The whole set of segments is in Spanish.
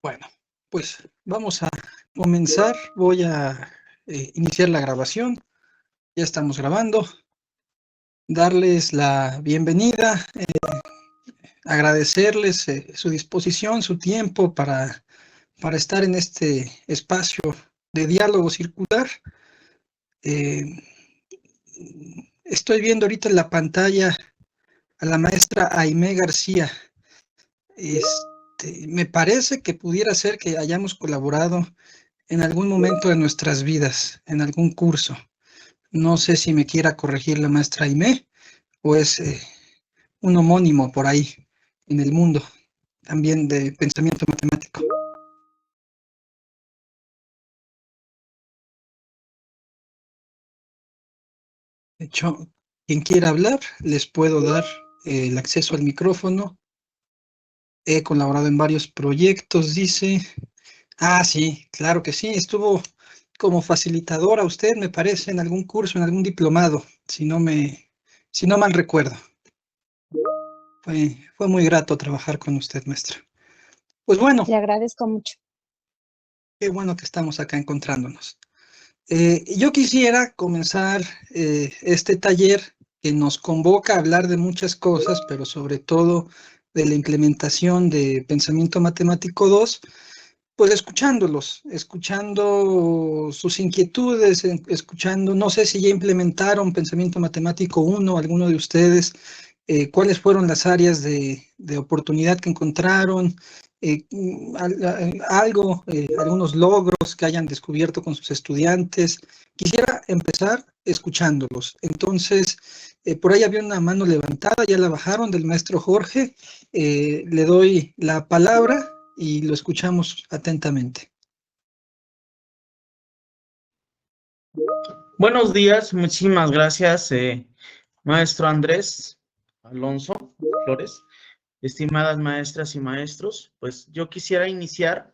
Bueno, pues vamos a comenzar. Voy a iniciar la grabación. Ya estamos grabando. Darles la bienvenida, agradecerles su disposición, su tiempo para estar en este espacio de diálogo circular. Estoy viendo ahorita en la pantalla a la maestra Aimé García. Me parece que pudiera ser que hayamos colaborado en algún momento de nuestras vidas, en algún curso. No sé si me quiera corregir la maestra Aimé o es un homónimo por ahí en el mundo, también de pensamiento matemático. De hecho, quien quiera hablar, les puedo dar el acceso al micrófono. He colaborado en varios proyectos, dice. Ah, sí, claro que sí. Estuvo como facilitadora usted, me parece, en algún curso, en algún diplomado, si no mal recuerdo. Fue muy grato trabajar con usted, maestra. Pues bueno, Le agradezco mucho. qué bueno que estamos acá encontrándonos. Yo quisiera comenzar este taller que nos convoca a hablar de muchas cosas, pero sobre todo de la implementación de Pensamiento Matemático 2, pues escuchando sus inquietudes, escuchando, no sé si ya implementaron Pensamiento Matemático 1, alguno de ustedes, cuáles fueron las áreas de oportunidad que encontraron, algunos logros que hayan descubierto con sus estudiantes. Quisiera empezar escuchándolos. Entonces, por ahí había una mano levantada, ya la bajaron, del maestro Jorge. Le doy la palabra y lo escuchamos atentamente. Buenos días, muchísimas gracias, maestro Andrés Alonso Flores, estimadas maestras y maestros. Pues yo quisiera iniciar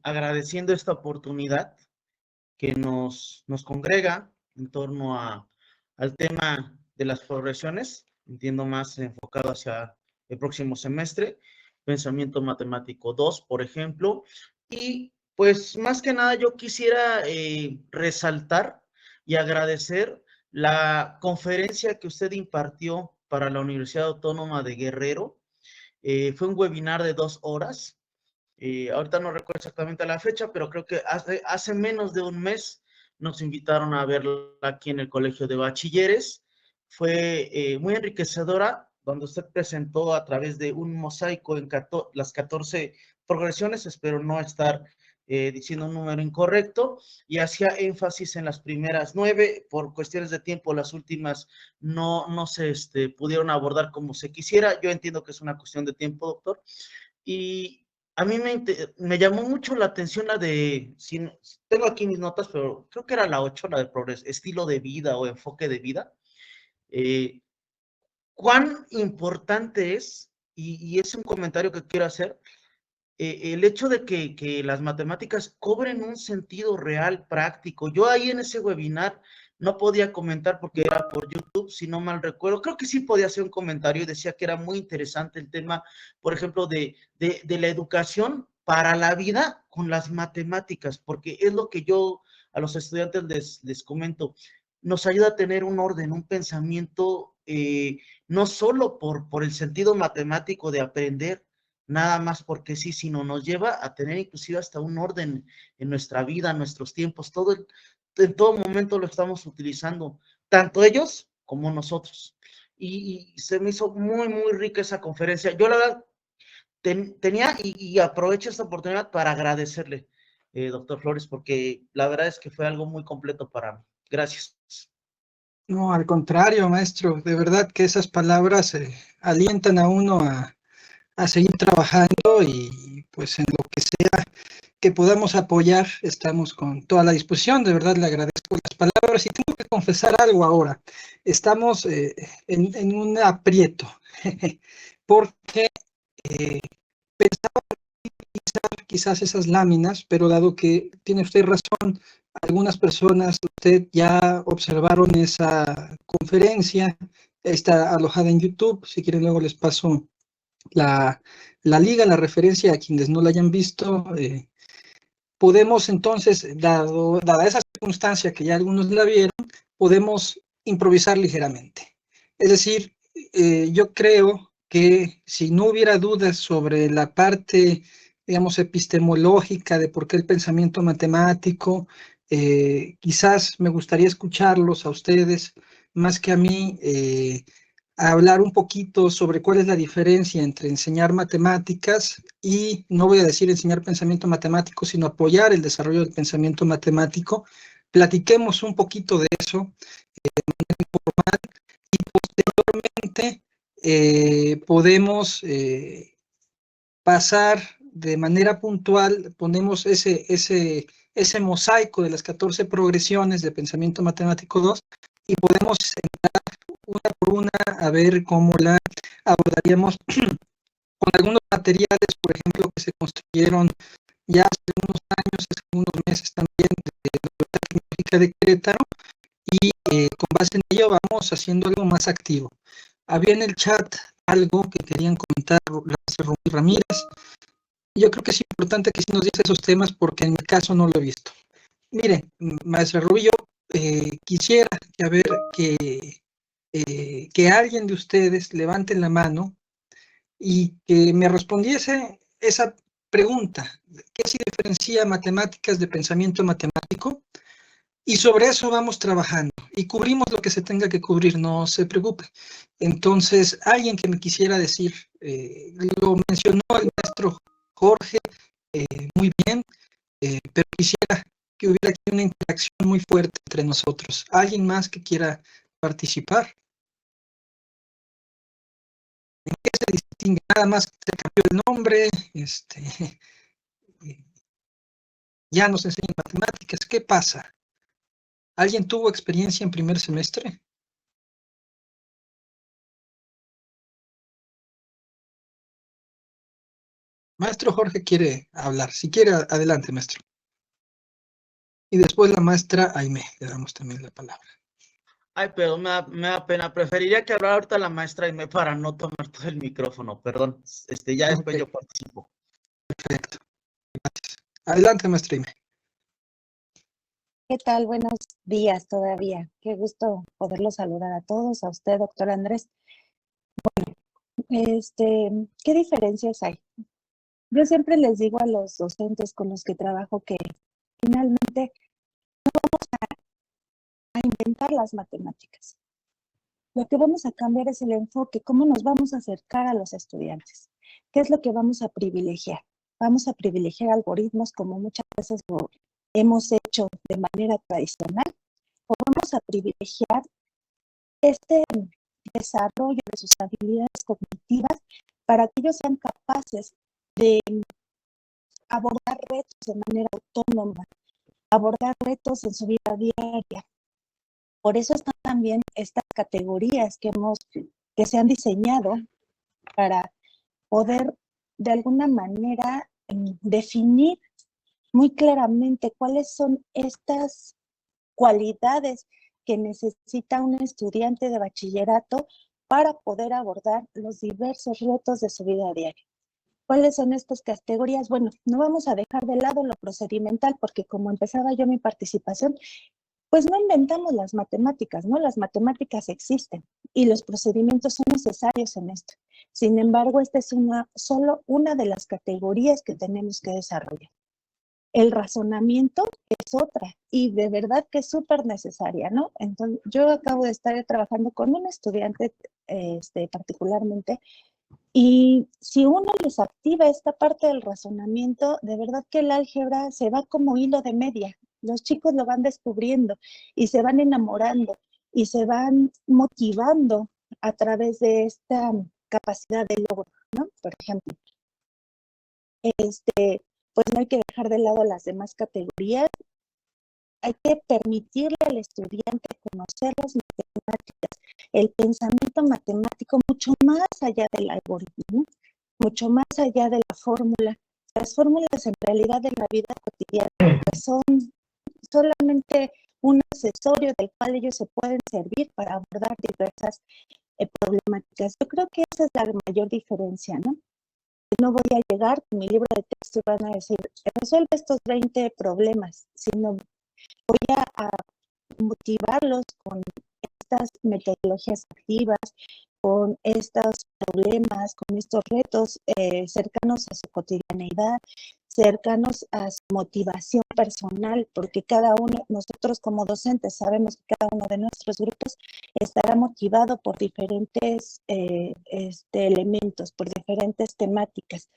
agradeciendo esta oportunidad que nos congrega en torno al tema de las progresiones, entiendo más enfocado hacia el próximo semestre, Pensamiento Matemático 2, por ejemplo, y pues más que nada yo quisiera resaltar y agradecer la conferencia que usted impartió para la Universidad Autónoma de Guerrero. Fue un webinar de 2 horas. Ahorita no recuerdo exactamente la fecha, pero creo que hace menos de un mes nos invitaron a verla aquí en el Colegio de Bachilleres. Fue muy enriquecedora, donde usted presentó a través de un mosaico en las 14 progresiones, espero no estar diciendo un número incorrecto, y hacía énfasis en las primeras 9, por cuestiones de tiempo, las últimas no se pudieron abordar como se quisiera. Yo entiendo que es una cuestión de tiempo, doctor, y a mí me llamó mucho la atención la de, tengo aquí mis notas, pero creo que era la 8, la de estilo de vida o enfoque de vida. ¿Cuán importante es, y es un comentario que quiero hacer, el hecho de que las matemáticas cobren un sentido real, práctico? Yo ahí en ese webinar no podía comentar porque era por YouTube, si no mal recuerdo. Creo que sí podía hacer un comentario y decía que era muy interesante el tema, por ejemplo, de la educación para la vida con las matemáticas, porque es lo que yo a los estudiantes les comento. Nos ayuda a tener un orden, un pensamiento, no solo por el sentido matemático de aprender, nada más porque sí, sino nos lleva a tener inclusive hasta un orden en nuestra vida, en nuestros tiempos, en todo momento lo estamos utilizando, tanto ellos como nosotros. Y se me hizo muy, muy rica esa conferencia. Yo la verdad tenía y aprovecho esta oportunidad para agradecerle, doctor Flores, porque la verdad es que fue algo muy completo para mí. Gracias. No, al contrario, maestro, de verdad que esas palabras alientan a uno a seguir trabajando y pues en lo que sea que podamos apoyar, estamos con toda la disposición. De verdad le agradezco las palabras y tengo que confesar algo ahora. Estamos en un aprieto porque pensaba utilizar quizás esas láminas, pero dado que tiene usted razón, algunas personas, usted ya observaron esa conferencia, está alojada en YouTube, si quieren luego les paso la la liga, la referencia a quienes no la hayan visto, podemos entonces, dada esa circunstancia que ya algunos la vieron, podemos improvisar ligeramente. Es decir, yo creo que si no hubiera dudas sobre la parte, digamos, epistemológica de por qué el pensamiento matemático, quizás me gustaría escucharlos a ustedes más que a mí, hablar un poquito sobre cuál es la diferencia entre enseñar matemáticas y, no voy a decir enseñar pensamiento matemático, sino apoyar el desarrollo del pensamiento matemático. Platiquemos un poquito de eso y posteriormente podemos pasar de manera puntual, ponemos ese mosaico de las 14 progresiones de pensamiento matemático 2 y podemos una por una a ver cómo la abordaríamos con algunos materiales, por ejemplo, que se construyeron ya hace unos años, hace unos meses también, de la Universidad Tecnológica de Querétaro, y con base en ello vamos haciendo algo más activo. Había en el chat algo que querían comentar Rubí Ramírez. Yo creo que es importante que sí nos dice esos temas porque en mi caso no lo he visto. Mire, maestra Rubí, yo quisiera que alguien de ustedes levante la mano y que me respondiese esa pregunta, ¿qué se diferencia matemáticas de pensamiento matemático? Y sobre eso vamos trabajando y cubrimos lo que se tenga que cubrir, no se preocupe. Entonces, alguien que me quisiera decir, lo mencionó el maestro Jorge muy bien, pero quisiera que hubiera aquí una interacción muy fuerte entre nosotros. ¿Alguien más que quiera participar? ¿En qué se distingue? Nada más se cambió el nombre, ya nos enseñan matemáticas. ¿Qué pasa? ¿Alguien tuvo experiencia en primer semestre? Maestro Jorge quiere hablar. Si quiere, adelante, maestro. Y después la maestra Aimé, le damos también la palabra. Ay, pero me da pena. Preferiría que hablara ahorita la maestra Aimé para no tomar todo el micrófono. Perdón. Ya después yo participo. Perfecto. Gracias. Adelante, maestra Aimé. ¿Qué tal? Buenos días todavía. Qué gusto poderlo saludar a todos, a usted, doctor Andrés. Bueno, ¿qué diferencias hay? Yo siempre les digo a los docentes con los que trabajo que finalmente no vamos a inventar las matemáticas. Lo que vamos a cambiar es el enfoque, cómo nos vamos a acercar a los estudiantes. ¿Qué es lo que vamos a privilegiar? Vamos a privilegiar algoritmos como muchas veces lo hemos hecho de manera tradicional, o vamos a privilegiar este desarrollo de sus habilidades cognitivas para que ellos sean capaces de abordar retos de manera autónoma, abordar retos en su vida diaria. Por eso están también estas categorías que se han diseñado para poder de alguna manera definir muy claramente cuáles son estas cualidades que necesita un estudiante de bachillerato para poder abordar los diversos retos de su vida diaria. ¿Cuáles son estas categorías? Bueno, no vamos a dejar de lado lo procedimental porque como empezaba yo mi participación, pues no inventamos las matemáticas, ¿no? Las matemáticas existen y los procedimientos son necesarios en esto. Sin embargo, esta es solo una de las categorías que tenemos que desarrollar. El razonamiento es otra y de verdad que es súper necesaria, ¿no? Entonces, yo acabo de estar trabajando con un estudiante particularmente y si uno les activa esta parte del razonamiento, de verdad que el álgebra se va como hilo de media. Los chicos lo van descubriendo y se van enamorando y se van motivando a través de esta capacidad de logro, ¿no? Por ejemplo, pues no hay que dejar de lado las demás categorías. Hay que permitirle al estudiante conocer las matemáticas, el pensamiento matemático mucho más allá del algoritmo, mucho más allá de la fórmula. Las fórmulas en realidad en la vida cotidiana pues son solamente un accesorio del cual ellos se pueden servir para abordar diversas problemáticas. Yo creo que esa es la mayor diferencia, ¿no? no voy a llegar con mi libro de texto y van a decir, resuelve estos 20 problemas, sino voy a motivarlos con estas metodologías activas, con estos problemas, con estos retos cercanos a su cotidianeidad, cercanos a su motivación personal, porque cada uno, nosotros como docentes, sabemos que cada uno de nuestros grupos estará motivado por diferentes elementos, por diferentes temáticas.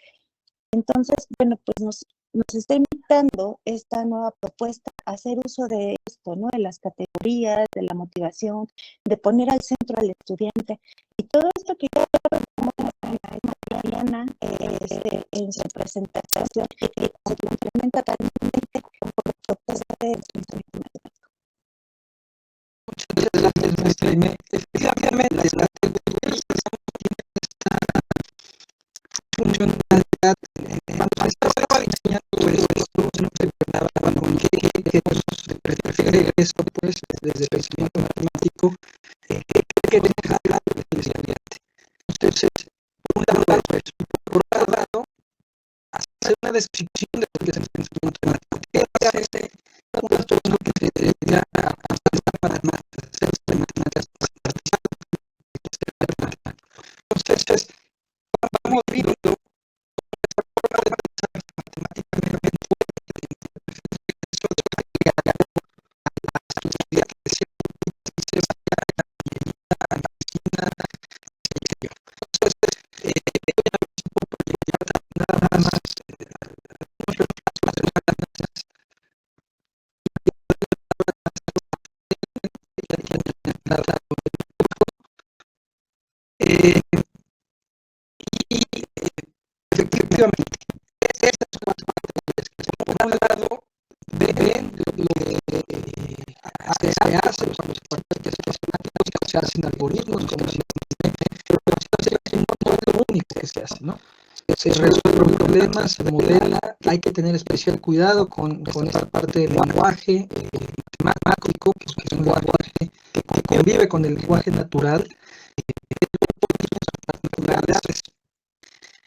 Entonces, bueno, pues nos está invitando esta nueva propuesta a hacer uso de esto, ¿no? De las categorías, de la motivación, de poner al centro al estudiante. Y todo esto que ya como Mariana en su presentación, que se complementa totalmente con propuesta de pensamiento matemático. Muchas gracias, maestra Aimee. Efectivamente, la categoría esta funcionalidad cuando estaba diseñando esto, no se preguntaba con qué cursos se prefiere eso, pues, desde el pensamiento matemático, qué deja de lado el estudiante. Entonces, por un lado, pues, por otro lado, hacer una descripción de lo que es el pensamiento matemático. ¿Qué hace un trastorno que se dedica a matemáticas, hacer matemáticas? Entonces, vamos viendo efectivamente, estas son las categorías que por un lado ven lo que se hace, los partículas matemáticos, se hacen algoritmos, como pero se hace un modelo único que se hace, ¿no? Se resuelven problemas, se modela, hay que tener especial cuidado con esta parte del lenguaje matemático, que es un lenguaje que convive con el lenguaje natural.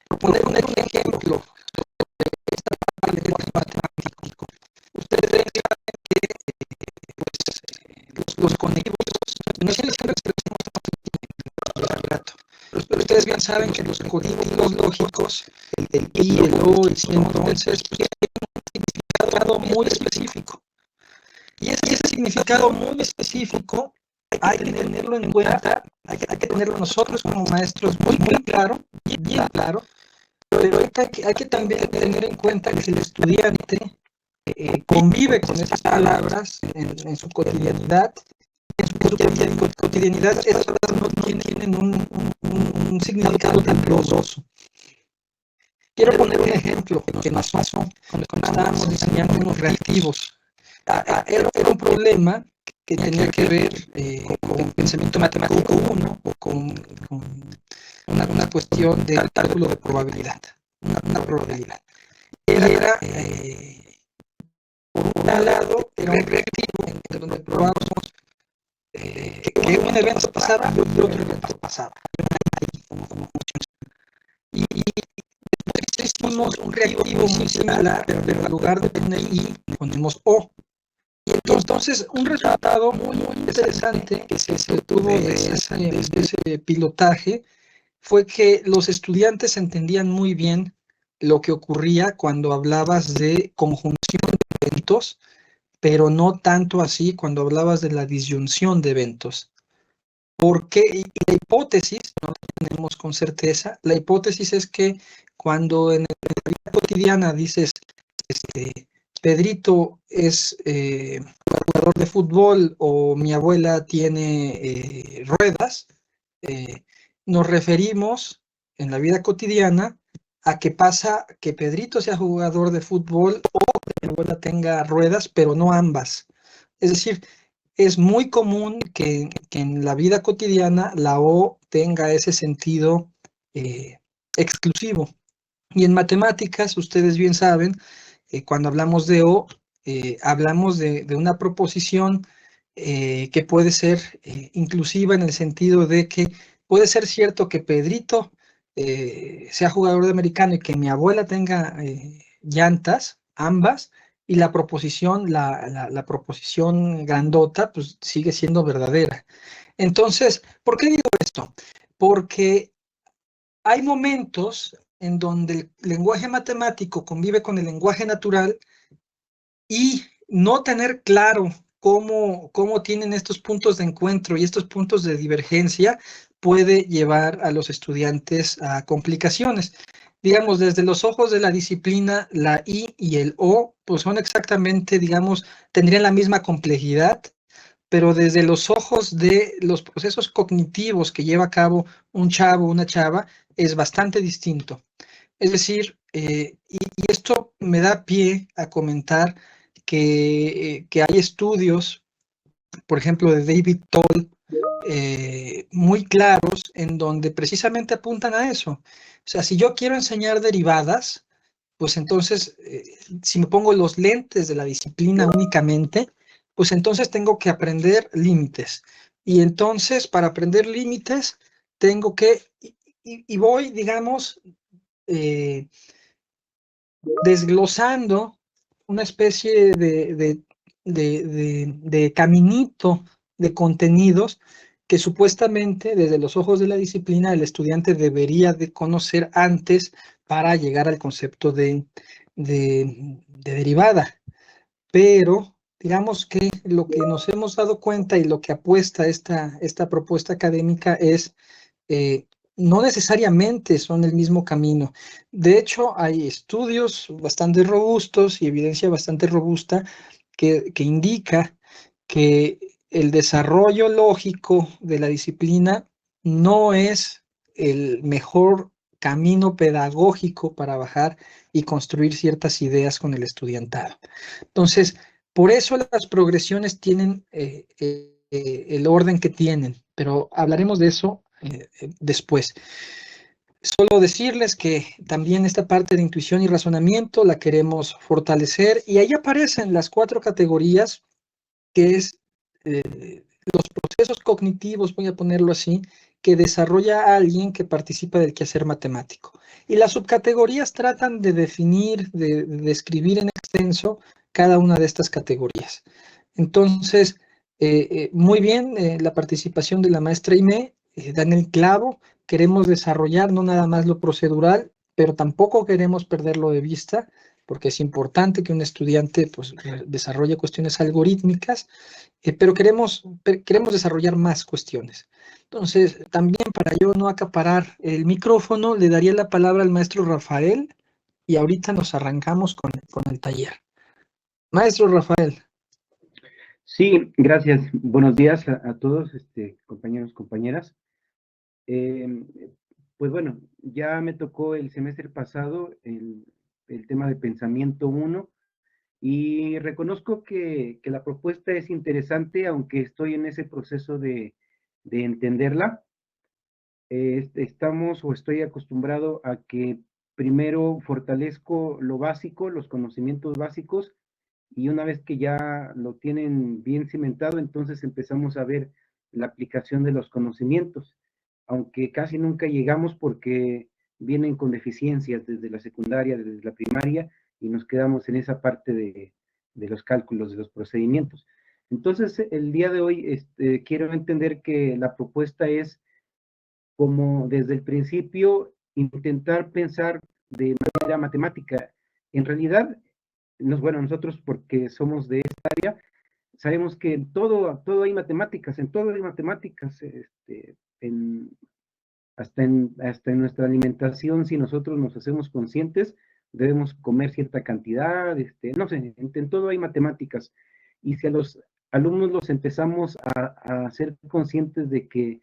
Por poner un ejemplo sobre esta parte del matemático, ustedes saben que pues, los conectivos, no sé si pero ustedes bien saben que los códigos lógicos, el pi, el o, el si, entonces, pues, tienen un significado muy específico. Y ese significado muy específico hay que tenerlo en cuenta, hay que tenerlo nosotros como maestros muy claro, bien claro, pero hay que también tener en cuenta que si el estudiante convive con esas palabras en su cotidianidad, esas palabras no tienen un significado tan glorioso. Quiero poner un ejemplo que nos pasó cuando estábamos diseñando unos reactivos. Era un problema que tenía que ver con pensamiento matemático 1 o con una cuestión de cálculo de probabilidad, una probabilidad. Era, por un lado, era un reactivo en donde probábamos que un evento pasaba y otro evento pasaba. Y después hicimos un reactivo muy similar, pero en lugar de poner i, ponemos o. Y entonces un resultado muy interesante que se obtuvo de ese pilotaje fue que los estudiantes entendían muy bien lo que ocurría cuando hablabas de conjunción de eventos, pero no tanto así cuando hablabas de la disyunción de eventos. Porque, y la hipótesis, no la tenemos con certeza, la hipótesis es que cuando en la vida cotidiana dices, Pedrito es jugador de fútbol o mi abuela tiene ruedas, nos referimos en la vida cotidiana a que pasa que Pedrito sea jugador de fútbol o que mi abuela tenga ruedas, pero no ambas. Es decir, es muy común que en la vida cotidiana la O tenga ese sentido exclusivo. Y en matemáticas, ustedes bien saben, cuando hablamos de O, hablamos de una proposición que puede ser inclusiva en el sentido de que puede ser cierto que Pedrito sea jugador de americano y que mi abuela tenga llantas, ambas, y la proposición, la proposición grandota, pues sigue siendo verdadera. Entonces, ¿por qué digo esto? Porque hay momentos en donde el lenguaje matemático convive con el lenguaje natural y no tener claro cómo tienen estos puntos de encuentro y estos puntos de divergencia puede llevar a los estudiantes a complicaciones. Digamos, desde los ojos de la disciplina, la I y el O, pues son exactamente, digamos, tendrían la misma complejidad, pero desde los ojos de los procesos cognitivos que lleva a cabo un chavo o una chava, es bastante distinto. Es decir, y esto me da pie a comentar que hay estudios, por ejemplo, de David Toll, muy claros en donde precisamente apuntan a eso. O sea, si yo quiero enseñar derivadas, pues entonces, si me pongo los lentes de la disciplina únicamente, pues entonces tengo que aprender límites. Y entonces, para aprender límites, tengo que, y voy, digamos, desglosando una especie de caminito de contenidos que supuestamente desde los ojos de la disciplina el estudiante debería de conocer antes para llegar al concepto de derivada. Pero digamos que lo que nos hemos dado cuenta y lo que apuesta esta propuesta académica es no necesariamente son el mismo camino. De hecho, hay estudios bastante robustos y evidencia bastante robusta que indica que el desarrollo lógico de la disciplina no es el mejor camino pedagógico para bajar y construir ciertas ideas con el estudiantado. Entonces, por eso las progresiones tienen el orden que tienen, pero hablaremos de eso después. Solo decirles que también esta parte de intuición y razonamiento la queremos fortalecer y ahí aparecen las 4 categorías que es los procesos cognitivos, voy a ponerlo así, que desarrolla alguien que participa del quehacer matemático. Y las subcategorías tratan de definir, de describir en extenso cada una de estas categorías. Entonces, muy bien, la participación de la maestra Aimé, dan el clavo, queremos desarrollar no nada más lo procedural, pero tampoco queremos perderlo de vista, porque es importante que un estudiante pues, desarrolle cuestiones algorítmicas, pero queremos desarrollar más cuestiones. Entonces, también para yo no acaparar el micrófono, le daría la palabra al maestro Rafael y ahorita nos arrancamos con el taller. Maestro Rafael. Sí, gracias. Buenos días a todos, compañeros, compañeras. Pues bueno, ya me tocó el semestre pasado el tema de pensamiento 1 y reconozco que la propuesta es interesante, aunque estoy en ese proceso de entenderla. Estamos o estoy acostumbrado a que primero fortalezco lo básico, los conocimientos básicos, y una vez que ya lo tienen bien cimentado, entonces empezamos a ver la aplicación de los conocimientos, aunque casi nunca llegamos porque vienen con deficiencias desde la secundaria, desde la primaria, y nos quedamos en esa parte de los cálculos, de los procedimientos. Entonces, el día de hoy quiero entender que la propuesta es como desde el principio intentar pensar de manera matemática. En realidad, bueno, nosotros porque somos de esta área, sabemos que en todo hay matemáticas, en todo hay matemáticas, hasta en nuestra alimentación, si nosotros nos hacemos conscientes, debemos comer cierta cantidad, no sé, en todo hay matemáticas. Y si a los alumnos los empezamos a hacer conscientes de que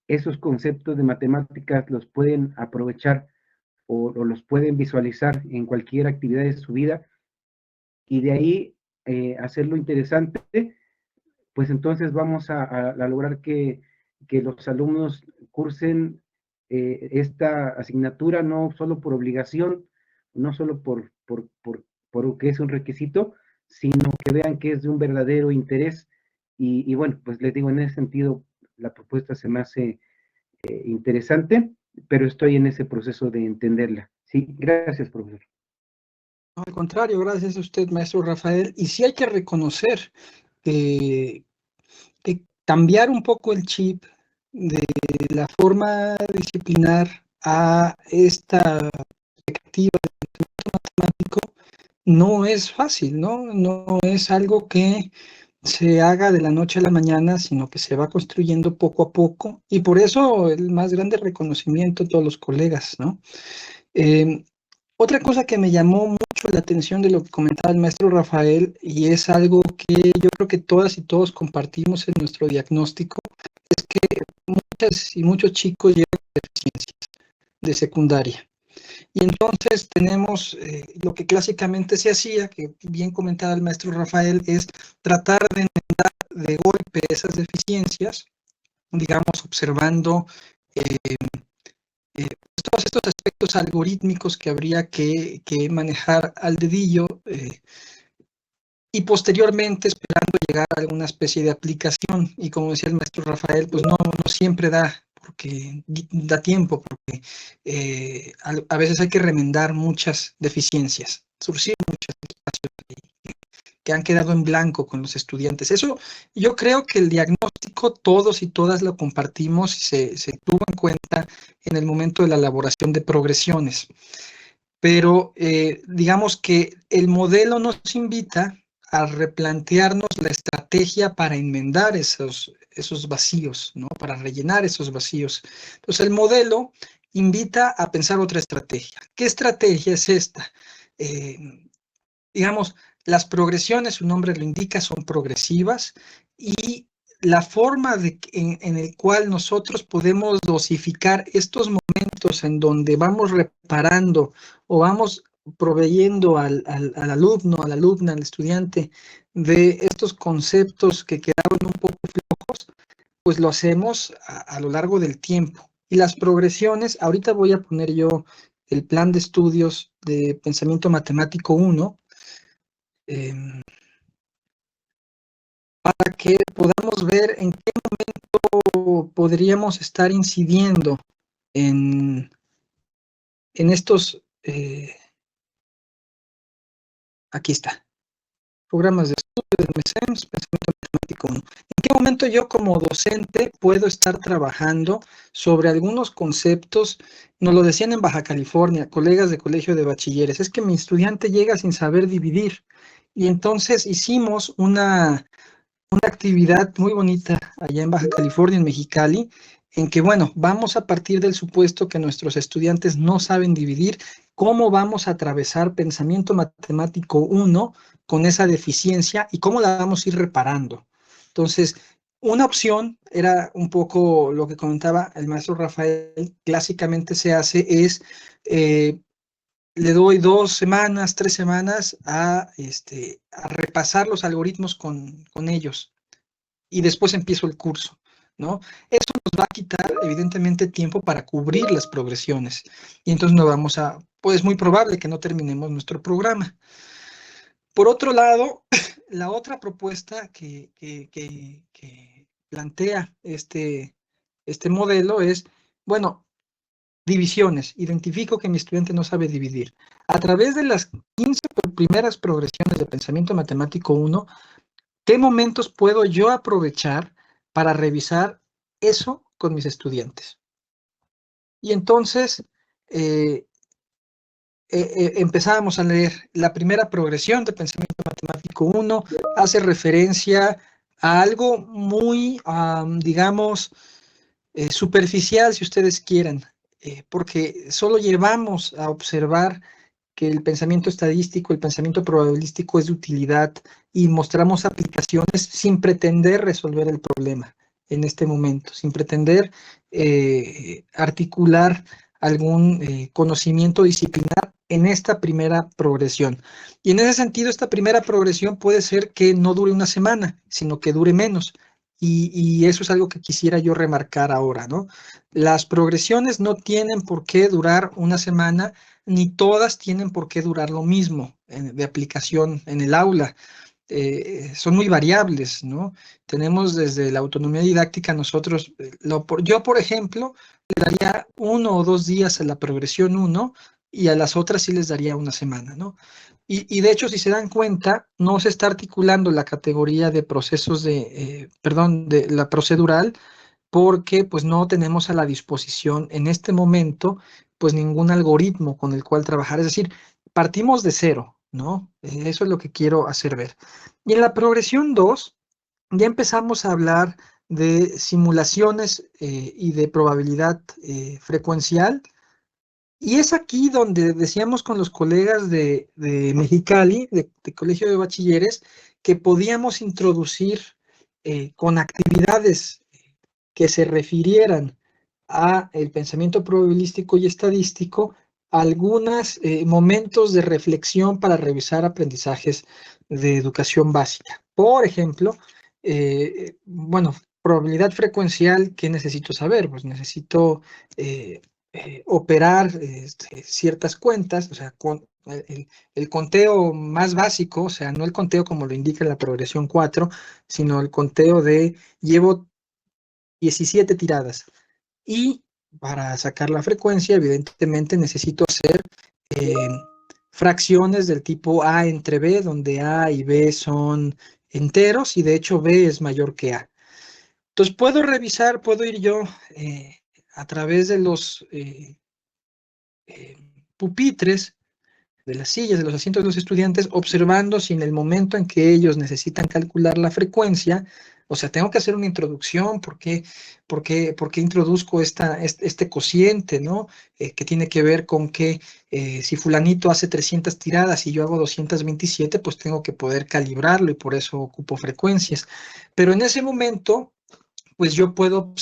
esos conceptos de matemáticas los pueden aprovechar o los pueden visualizar en cualquier actividad de su vida, y de ahí hacerlo interesante, pues entonces vamos a lograr que los alumnos cursen esta asignatura no solo por obligación, no solo por que es un requisito, sino que vean que es de un verdadero interés. Y bueno, pues les digo, en ese sentido, la propuesta se me hace interesante, pero estoy en ese proceso de entenderla. Sí, gracias, profesor. No, al contrario, gracias a usted, maestro Rafael. Y sí hay que reconocer que cambiar un poco el chip de la forma disciplinar a esta perspectiva del matemático no es fácil, ¿no? No es algo que se haga de la noche a la mañana, sino que se va construyendo poco a poco, y por eso el más grande reconocimiento a todos los colegas, ¿no? Otra cosa que me llamó mucho la atención de lo que comentaba el maestro Rafael, y es algo que yo creo que todas y todos compartimos en nuestro diagnóstico, es que muchas y muchos chicos llevan deficiencias de secundaria. Y entonces tenemos lo que clásicamente se hacía, que bien comentaba el maestro Rafael, es tratar de enmendar de golpe esas deficiencias, digamos, observando todos estos aspectos algorítmicos que habría que manejar al dedillo, y posteriormente esperando llegar a alguna especie de aplicación. Y como decía el maestro Rafael, pues no siempre da, porque da tiempo, porque a veces hay que remendar muchas deficiencias, surcir muchos espacios que han quedado en blanco con los estudiantes. Eso, yo creo que el diagnóstico todos y todas lo compartimos y se tuvo en cuenta en el momento de la elaboración de progresiones. Pero digamos que el modelo nos invita a replantearnos la estrategia para enmendar esos vacíos, ¿no? Para rellenar esos vacíos. Entonces el modelo invita a pensar otra estrategia. ¿Qué estrategia es esta? Digamos, las progresiones, su nombre lo indica, son progresivas, y la forma en el cual nosotros podemos dosificar estos momentos en donde vamos reparando o vamos proveyendo al alumno, a la alumna, al estudiante de estos conceptos que quedaron un poco flojos, pues lo hacemos a lo largo del tiempo. Y las progresiones, ahorita voy a poner yo el plan de estudios de pensamiento matemático 1, para que podamos ver en qué momento podríamos estar incidiendo en estos, aquí está, programas de estudio del MESEMS, pensamiento matemático 1. ¿En qué momento yo como docente puedo estar trabajando sobre algunos conceptos? Nos lo decían en Baja California, colegas de colegio de bachilleres, es que mi estudiante llega sin saber dividir. Y entonces hicimos una actividad muy bonita allá en Baja California, en Mexicali, en que, bueno, vamos a partir del supuesto que nuestros estudiantes no saben dividir. ¿Cómo vamos a atravesar pensamiento matemático 1 con esa deficiencia y cómo la vamos a ir reparando? Entonces, una opción era un poco lo que comentaba el maestro Rafael, clásicamente se hace es, le doy 2 semanas, 3 semanas a repasar los algoritmos con ellos, y después empiezo el curso, ¿no? Eso nos va a quitar, evidentemente, tiempo para cubrir las progresiones, y entonces no vamos a, pues es muy probable que no terminemos nuestro programa. Por otro lado, la otra propuesta que plantea este modelo es, bueno, divisiones. Identifico que mi estudiante no sabe dividir. A través de las 15 primeras progresiones de pensamiento matemático 1, ¿qué momentos puedo yo aprovechar para revisar eso con mis estudiantes? Y entonces empezábamos a leer la primera progresión de pensamiento matemático 1, hace referencia a algo muy, digamos, superficial, si ustedes quieran, porque solo llevamos a observar que el pensamiento estadístico, el pensamiento probabilístico es de utilidad, y mostramos aplicaciones sin pretender resolver el problema en este momento, sin pretender articular algún conocimiento disciplinar en esta primera progresión. Y en ese sentido, esta primera progresión puede ser que no dure una semana, sino que dure menos. Y eso es algo que quisiera yo remarcar ahora, ¿no? Las progresiones no tienen por qué durar una semana, ni todas tienen por qué durar lo mismo de aplicación en el aula. son muy variables, ¿no? Tenemos desde la autonomía didáctica nosotros, yo por ejemplo, le daría 1 o 2 días a la progresión 1 y a las otras sí les daría una semana, ¿no? Y de hecho, si se dan cuenta, no se está articulando la categoría de procesos perdón, de la procedural, porque pues no tenemos a la disposición en este momento pues ningún algoritmo con el cual trabajar. Es decir, partimos de cero, ¿no? Eso es lo que quiero hacer ver. Y en la progresión 2 ya empezamos a hablar de simulaciones y de probabilidad frecuencial. Y es aquí donde decíamos con los colegas de Mexicali, de Colegio de Bachilleres, que podíamos introducir con actividades que se refirieran a el pensamiento probabilístico y estadístico, algunos momentos de reflexión para revisar aprendizajes de educación básica. Por ejemplo, bueno, probabilidad frecuencial, ¿qué necesito saber? Pues necesito operar ciertas cuentas, o sea, con el conteo más básico, o sea, no el conteo como lo indica la progresión 4, sino el conteo de llevo 17 tiradas. Y para sacar la frecuencia, evidentemente necesito hacer eh, fracciones del tipo A entre B, donde A y B son enteros y de hecho B es mayor que A. Entonces puedo revisar, puedo ir yo a través de los pupitres, de las sillas, de los asientos de los estudiantes, observando si en el momento en que ellos necesitan calcular la frecuencia, o sea, tengo que hacer una introducción, ¿por qué introduzco este cociente, ¿no? Que tiene que ver con que si fulanito hace 300 tiradas y yo hago 227, pues tengo que poder calibrarlo y por eso ocupo frecuencias. Pero en ese momento, pues yo puedo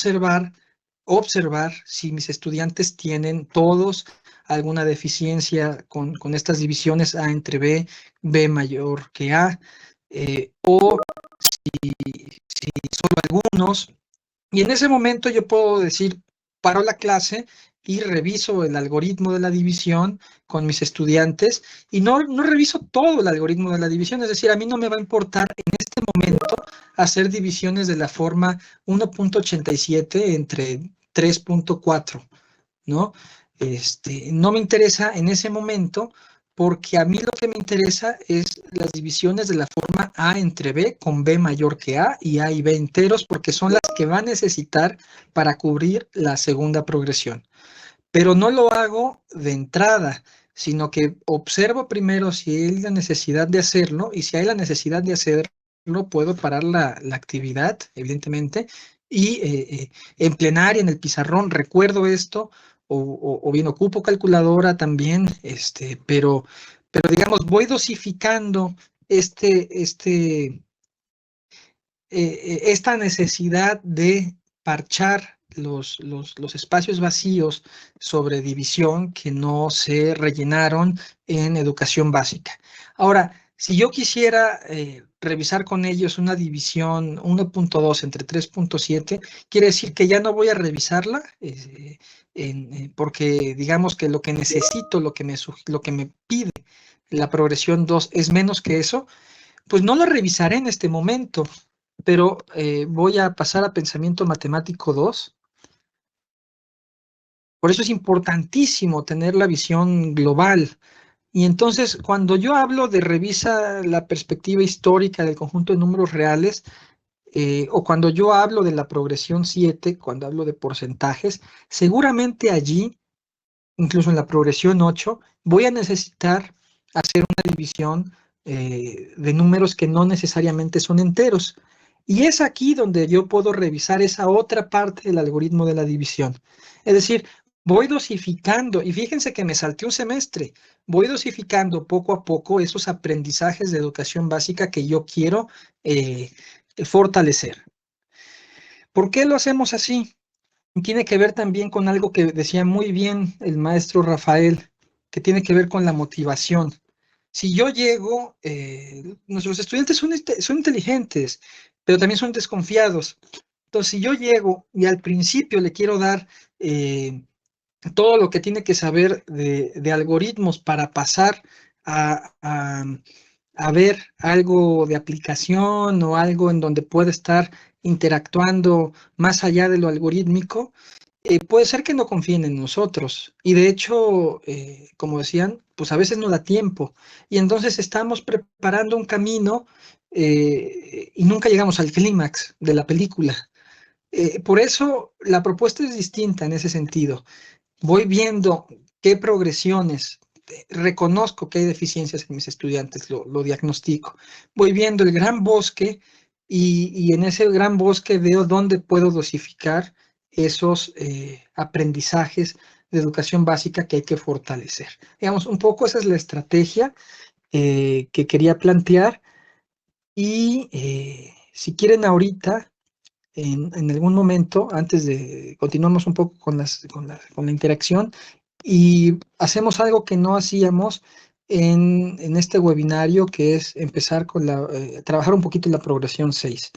observar si mis estudiantes tienen todos alguna deficiencia con estas divisiones A entre B, B mayor que A, o si solo algunos. Y en ese momento yo puedo decir, paro la clase y reviso el algoritmo de la división con mis estudiantes y no reviso todo el algoritmo de la división, es decir, a mí no me va a importar en este momento hacer divisiones de la forma 1.87 entre 3.4, ¿no? No me interesa en ese momento porque a mí lo que me interesa es las divisiones de la forma A entre B con B mayor que A y A y B enteros porque son las que va a necesitar para cubrir la segunda progresión. Pero no lo hago de entrada, sino que observo primero si hay la necesidad de hacerlo y si hay la necesidad de hacerlo, puedo parar la actividad, evidentemente, y en plenaria, en el pizarrón, recuerdo esto o bien ocupo calculadora también, pero digamos, voy dosificando esta necesidad de parchar los espacios vacíos sobre división que no se rellenaron en educación básica. Ahora, si yo quisiera revisar con ellos una división 1.2 entre 3.7, quiere decir que ya no voy a revisarla, porque digamos que lo que necesito, lo que me pide la progresión 2 es menos que eso, pues no lo revisaré en este momento, pero voy a pasar a pensamiento matemático 2. Por eso es importantísimo tener la visión global. Y entonces, cuando yo hablo de revisa la perspectiva histórica del conjunto de números reales, o cuando yo hablo de la progresión 7, cuando hablo de porcentajes, seguramente allí, incluso en la progresión 8, voy a necesitar hacer una división de números que no necesariamente son enteros. Y es aquí donde yo puedo revisar esa otra parte del algoritmo de la división. Es decir, voy dosificando, y fíjense que me salté un semestre, voy dosificando poco a poco esos aprendizajes de educación básica que yo quiero fortalecer. ¿Por qué lo hacemos así? Tiene que ver también con algo que decía muy bien el maestro Rafael, que tiene que ver con la motivación. Si yo llego, nuestros estudiantes son inteligentes, pero también son desconfiados. Entonces, si yo llego y al principio le quiero dar todo lo que tiene que saber de algoritmos para pasar a a ver algo de aplicación o algo en donde puede estar interactuando más allá de lo algorítmico, puede ser que no confíen en nosotros. Y de hecho, como decían, pues a veces no da tiempo. Y entonces estamos preparando un camino y nunca llegamos al clímax de la película. Por eso la propuesta es distinta en ese sentido. Voy viendo qué progresiones, reconozco que hay deficiencias en mis estudiantes, lo diagnostico. Voy viendo el gran bosque y en ese gran bosque veo dónde puedo dosificar esos aprendizajes de educación básica que hay que fortalecer. Digamos, un poco esa es la estrategia que quería plantear y si quieren ahorita en algún momento, antes de continuamos un poco con la interacción y hacemos algo que no hacíamos en este webinario, que es empezar con trabajar un poquito en la progresión 6.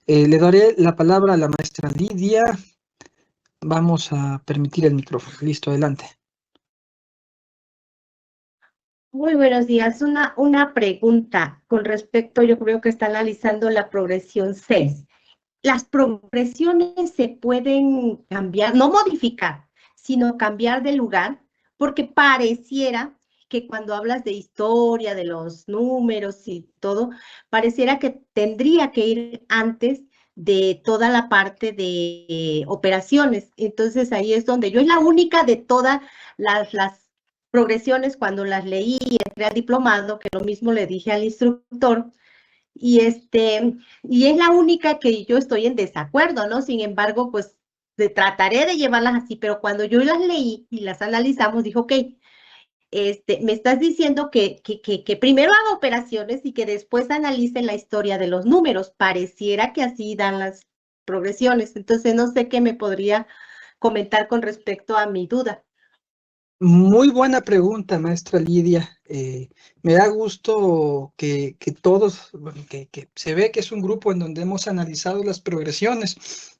Le daré la palabra a la maestra Lidia. Vamos a permitir el micrófono. Listo, adelante. Muy buenos días. Una pregunta con respecto, yo creo que está analizando la progresión 6. Las progresiones se pueden cambiar, no modificar, sino cambiar de lugar, porque pareciera que cuando hablas de historia, de los números y todo, pareciera que tendría que ir antes de toda la parte de operaciones. Entonces ahí es donde yo es la única de todas las progresiones cuando las leí y entré al diplomado, que lo mismo le dije al instructor, y y es la única que yo estoy en desacuerdo, ¿no? Sin embargo, pues trataré de llevarlas así, pero cuando yo las leí y las analizamos, dijo, ok, me estás diciendo que primero haga operaciones y que después analice la historia de los números. Pareciera que así dan las progresiones. Entonces, no sé qué me podría comentar con respecto a mi duda. Muy buena pregunta, maestra Lidia. Me da gusto que todos, bueno, que se ve que es un grupo en donde hemos analizado las progresiones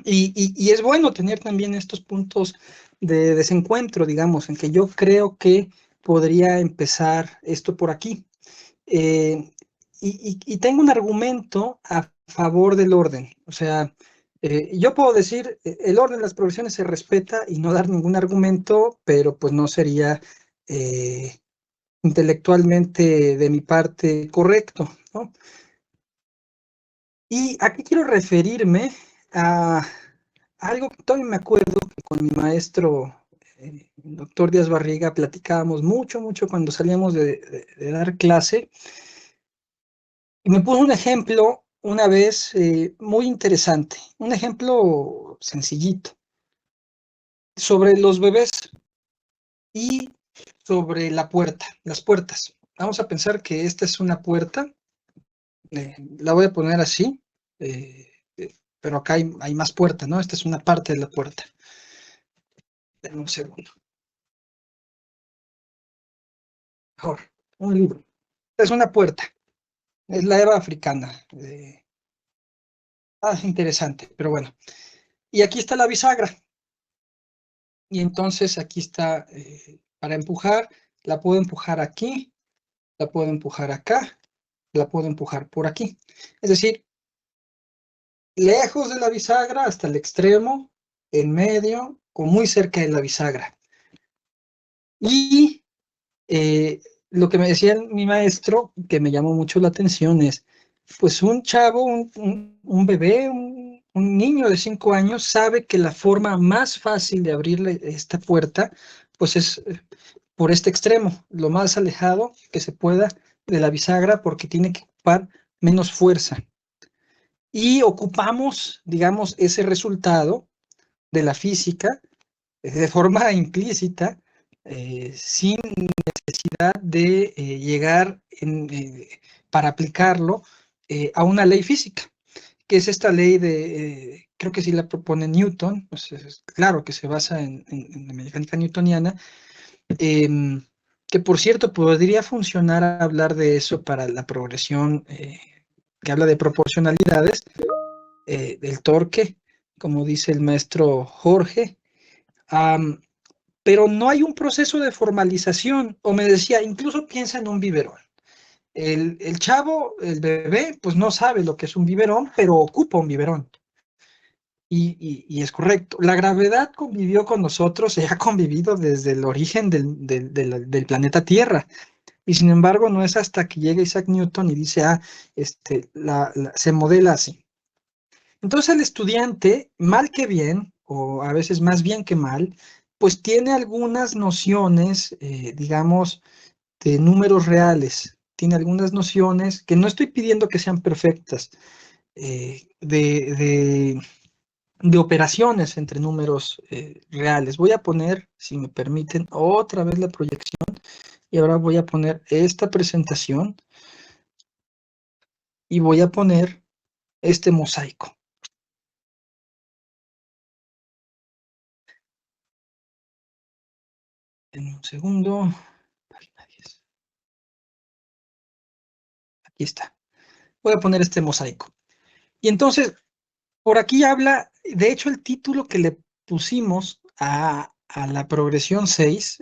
y es bueno tener también estos puntos de desencuentro, digamos, en que yo creo que podría empezar esto por aquí. Eh, y tengo un argumento a favor del orden. O sea, yo puedo decir, el orden de las progresiones se respeta y no dar ningún argumento, pero pues no sería intelectualmente de mi parte correcto, ¿no? Y aquí quiero referirme a algo que todavía me acuerdo que con mi maestro, el doctor Díaz Barriga, platicábamos mucho cuando salíamos de dar clase. Y me puso un ejemplo una vez muy interesante, un ejemplo sencillito, sobre los bebés y sobre la puerta, las puertas. Vamos a pensar que esta es una puerta, la voy a poner así, pero acá hay más puerta, ¿no? Esta es una parte de la puerta. Denme un segundo. Mejor, un libro. Esta es una puerta, es la Eva africana. Interesante, pero bueno. Y aquí está la bisagra. Y entonces aquí está, para empujar, la puedo empujar aquí, la puedo empujar acá, la puedo empujar por aquí. Es decir, lejos de la bisagra hasta el extremo, en medio o muy cerca de la bisagra. Y lo que me decía mi maestro, que me llamó mucho la atención, es, pues un chavo, un bebé, un niño de 5 años sabe que la forma más fácil de abrirle esta puerta, pues es por este extremo, lo más alejado que se pueda de la bisagra, porque tiene que ocupar menos fuerza. Y ocupamos, digamos, ese resultado de la física de forma implícita, sin necesidad de llegar para aplicarlo a una ley física, que es esta ley de, creo que sí la propone Newton, pues claro que se basa en la mecánica newtoniana, que por cierto podría funcionar a hablar de eso para la progresión que habla de proporcionalidades, del torque, como dice el maestro Jorge, pero no hay un proceso de formalización, o me decía, incluso piensa en un biberón. El chavo, el bebé, pues no sabe lo que es un biberón, pero ocupa un biberón. Y es correcto. La gravedad convivió con nosotros, se ha convivido desde el origen del planeta Tierra. Y sin embargo, no es hasta que llega Isaac Newton y dice, se modela así. Entonces el estudiante, mal que bien, o a veces más bien que mal, pues tiene algunas nociones, digamos, de números reales. Tiene algunas nociones que no estoy pidiendo que sean perfectas, de operaciones entre números reales. Voy a poner, si me permiten, otra vez la proyección y ahora voy a poner esta presentación y voy a poner este mosaico. En un segundo. Página 10. Aquí está. Voy a poner este mosaico. Y entonces, por aquí habla, de hecho, el título que le pusimos a la progresión 6,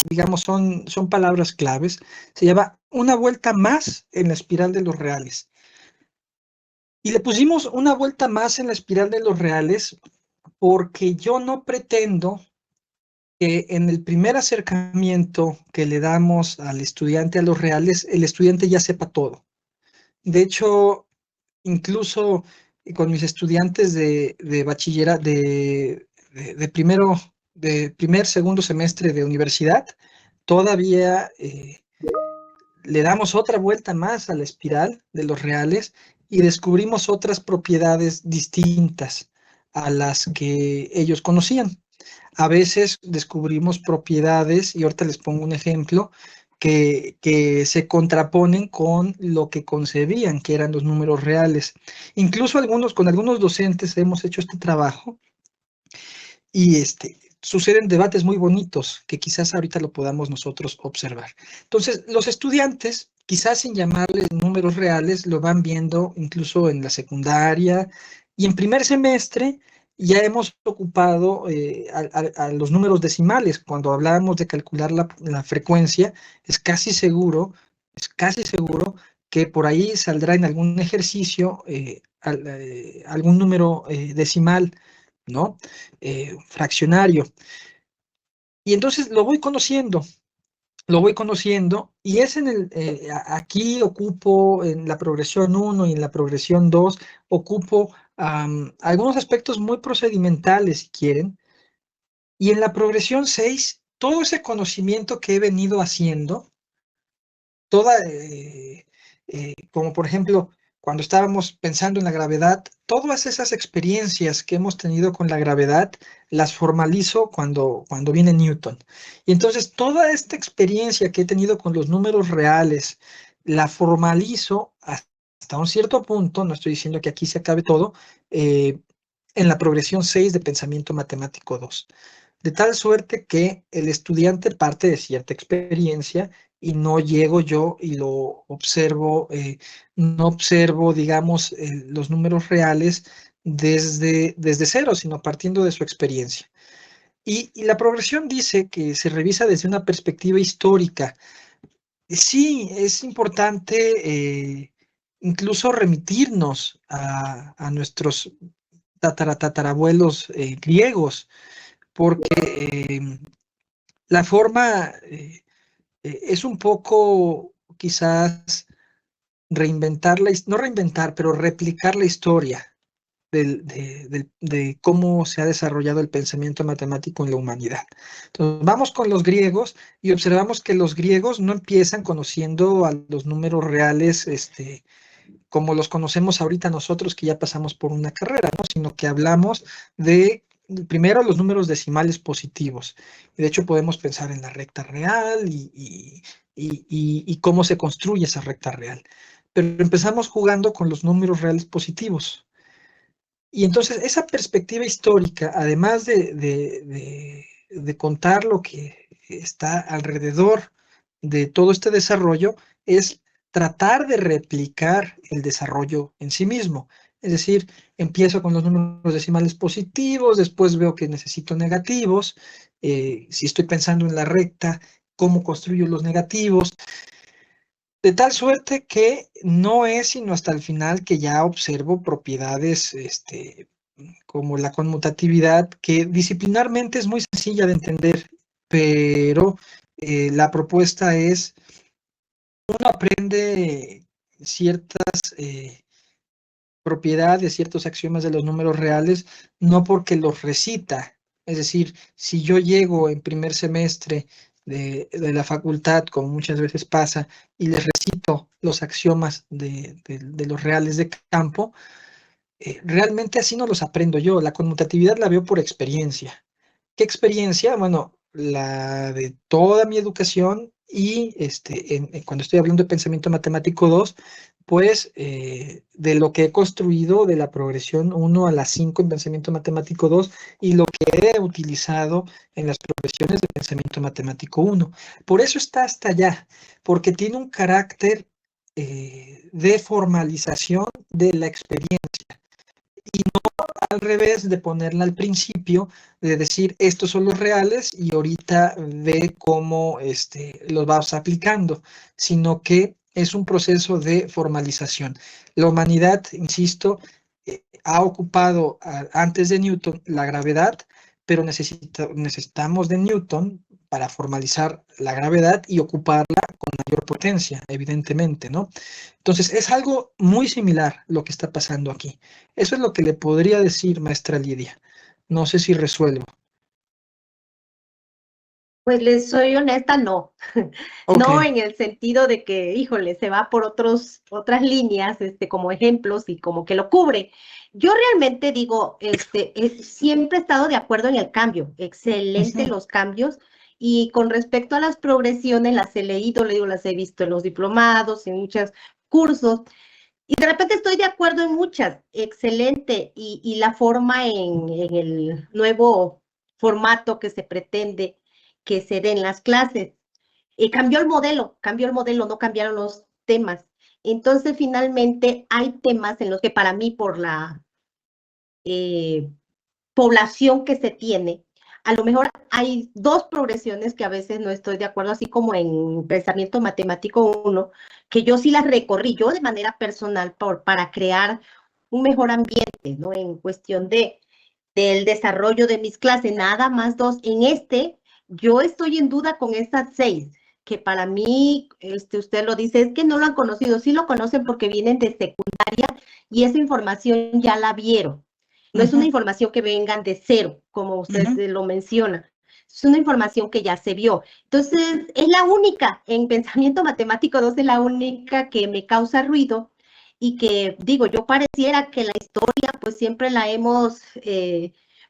digamos, son palabras claves, se llama una vuelta más en la espiral de los reales. Y le pusimos una vuelta más en la espiral de los reales porque yo no pretendo que en el primer acercamiento que le damos al estudiante a los reales, el estudiante ya sepa todo. De hecho, incluso con mis estudiantes de bachillerato, de primer, segundo semestre de universidad, todavía le damos otra vuelta más a la espiral de los reales y descubrimos otras propiedades distintas a las que ellos conocían. A veces descubrimos propiedades, y ahorita les pongo un ejemplo, que se contraponen con lo que concebían que eran los números reales. Incluso con algunos docentes hemos hecho este trabajo y suceden debates muy bonitos que quizás ahorita lo podamos nosotros observar. Entonces, los estudiantes, quizás sin llamarles números reales, lo van viendo incluso en la secundaria y en primer semestre ya hemos ocupado a los números decimales. Cuando hablábamos de calcular la frecuencia, es casi seguro que por ahí saldrá en algún ejercicio algún número decimal, ¿no? Fraccionario. Y entonces lo voy conociendo y es aquí ocupo en la progresión 1 y en la progresión 2, ocupo algunos aspectos muy procedimentales, si quieren, y en la progresión 6, todo ese conocimiento que he venido haciendo, como por ejemplo, cuando estábamos pensando en la gravedad, todas esas experiencias que hemos tenido con la gravedad, las formalizo cuando viene Newton. Y entonces toda esta experiencia que he tenido con los números reales, la formalizo hasta un cierto punto, no estoy diciendo que aquí se acabe todo, en la progresión 6 de pensamiento matemático 2. De tal suerte que el estudiante parte de cierta experiencia y no llego yo y lo observo, no observo, digamos, los números reales desde cero, sino partiendo de su experiencia. Y la progresión dice que se revisa desde una perspectiva histórica. Sí, es importante incluso remitirnos a nuestros tatarabuelos griegos, porque la forma es un poco quizás no reinventar, pero replicar la historia de cómo se ha desarrollado el pensamiento matemático en la humanidad. Entonces, vamos con los griegos y observamos que los griegos no empiezan conociendo a los números reales, como los conocemos ahorita nosotros que ya pasamos por una carrera, ¿no? Sino que hablamos de primero los números decimales positivos. De hecho, podemos pensar en la recta real y cómo se construye esa recta real. Pero empezamos jugando con los números reales positivos. Y entonces esa perspectiva histórica, además de contar lo que está alrededor de todo este desarrollo, es tratar de replicar el desarrollo en sí mismo. Es decir, empiezo con los números decimales positivos, después veo que necesito negativos. Si estoy pensando en la recta, cómo construyo los negativos. De tal suerte que no es sino hasta el final que ya observo propiedades como la conmutatividad, que disciplinarmente es muy sencilla de entender, pero la propuesta es, uno aprende ciertas propiedades, ciertos axiomas de los números reales, no porque los recita. Es decir, si yo llego en primer semestre de la facultad, como muchas veces pasa, y les recito los axiomas de los reales de campo, realmente así no los aprendo yo. La conmutatividad la veo por experiencia. ¿Qué experiencia? Bueno, la de toda mi educación y cuando estoy hablando de pensamiento matemático 2, pues de lo que he construido de la progresión 1 a la 5 en pensamiento matemático 2 y lo que he utilizado en las progresiones de pensamiento matemático 1. Por eso está hasta allá, porque tiene un carácter de formalización de la experiencia. Y no al revés de ponerla al principio, de decir estos son los reales y ahorita ve cómo los vas aplicando, sino que es un proceso de formalización. La humanidad, insisto, ha ocupado antes de Newton la gravedad, pero necesitamos de Newton para formalizar la gravedad y ocuparla con mayor potencia, evidentemente, ¿no? Entonces, es algo muy similar lo que está pasando aquí. Eso es lo que le podría decir, maestra Lidia. No sé si resuelvo. Pues les soy honesta, no. Ok. No en el sentido de que, híjole, se va por otras líneas, como ejemplos y como que lo cubre. Yo realmente digo, siempre he estado de acuerdo en el cambio, excelente Ujú. los cambios, y con respecto a las progresiones, las he leído, le digo, las he visto en los diplomados, en muchos cursos, y de repente estoy de acuerdo en muchas, excelente, y la forma en el nuevo formato que se pretende que se den las clases. Cambió el modelo, no cambiaron los temas. Entonces, finalmente, hay temas en los que para mí, por la población que se tiene, a lo mejor hay dos progresiones que a veces no estoy de acuerdo, así como en pensamiento matemático 1, que yo sí las recorrí yo de manera personal para crear un mejor ambiente, ¿no? En cuestión del desarrollo de mis clases, nada más dos. Yo estoy en duda con estas 6, que para mí, usted lo dice, es que no lo han conocido, sí lo conocen porque vienen de secundaria y esa información ya la vieron. No es una Ujú, información que vengan de cero, como usted ujú. lo menciona. Es una información que ya se vio. Entonces, es la única, en pensamiento matemático 2 es la única que me causa ruido y que, digo, yo pareciera que la historia, pues siempre la hemos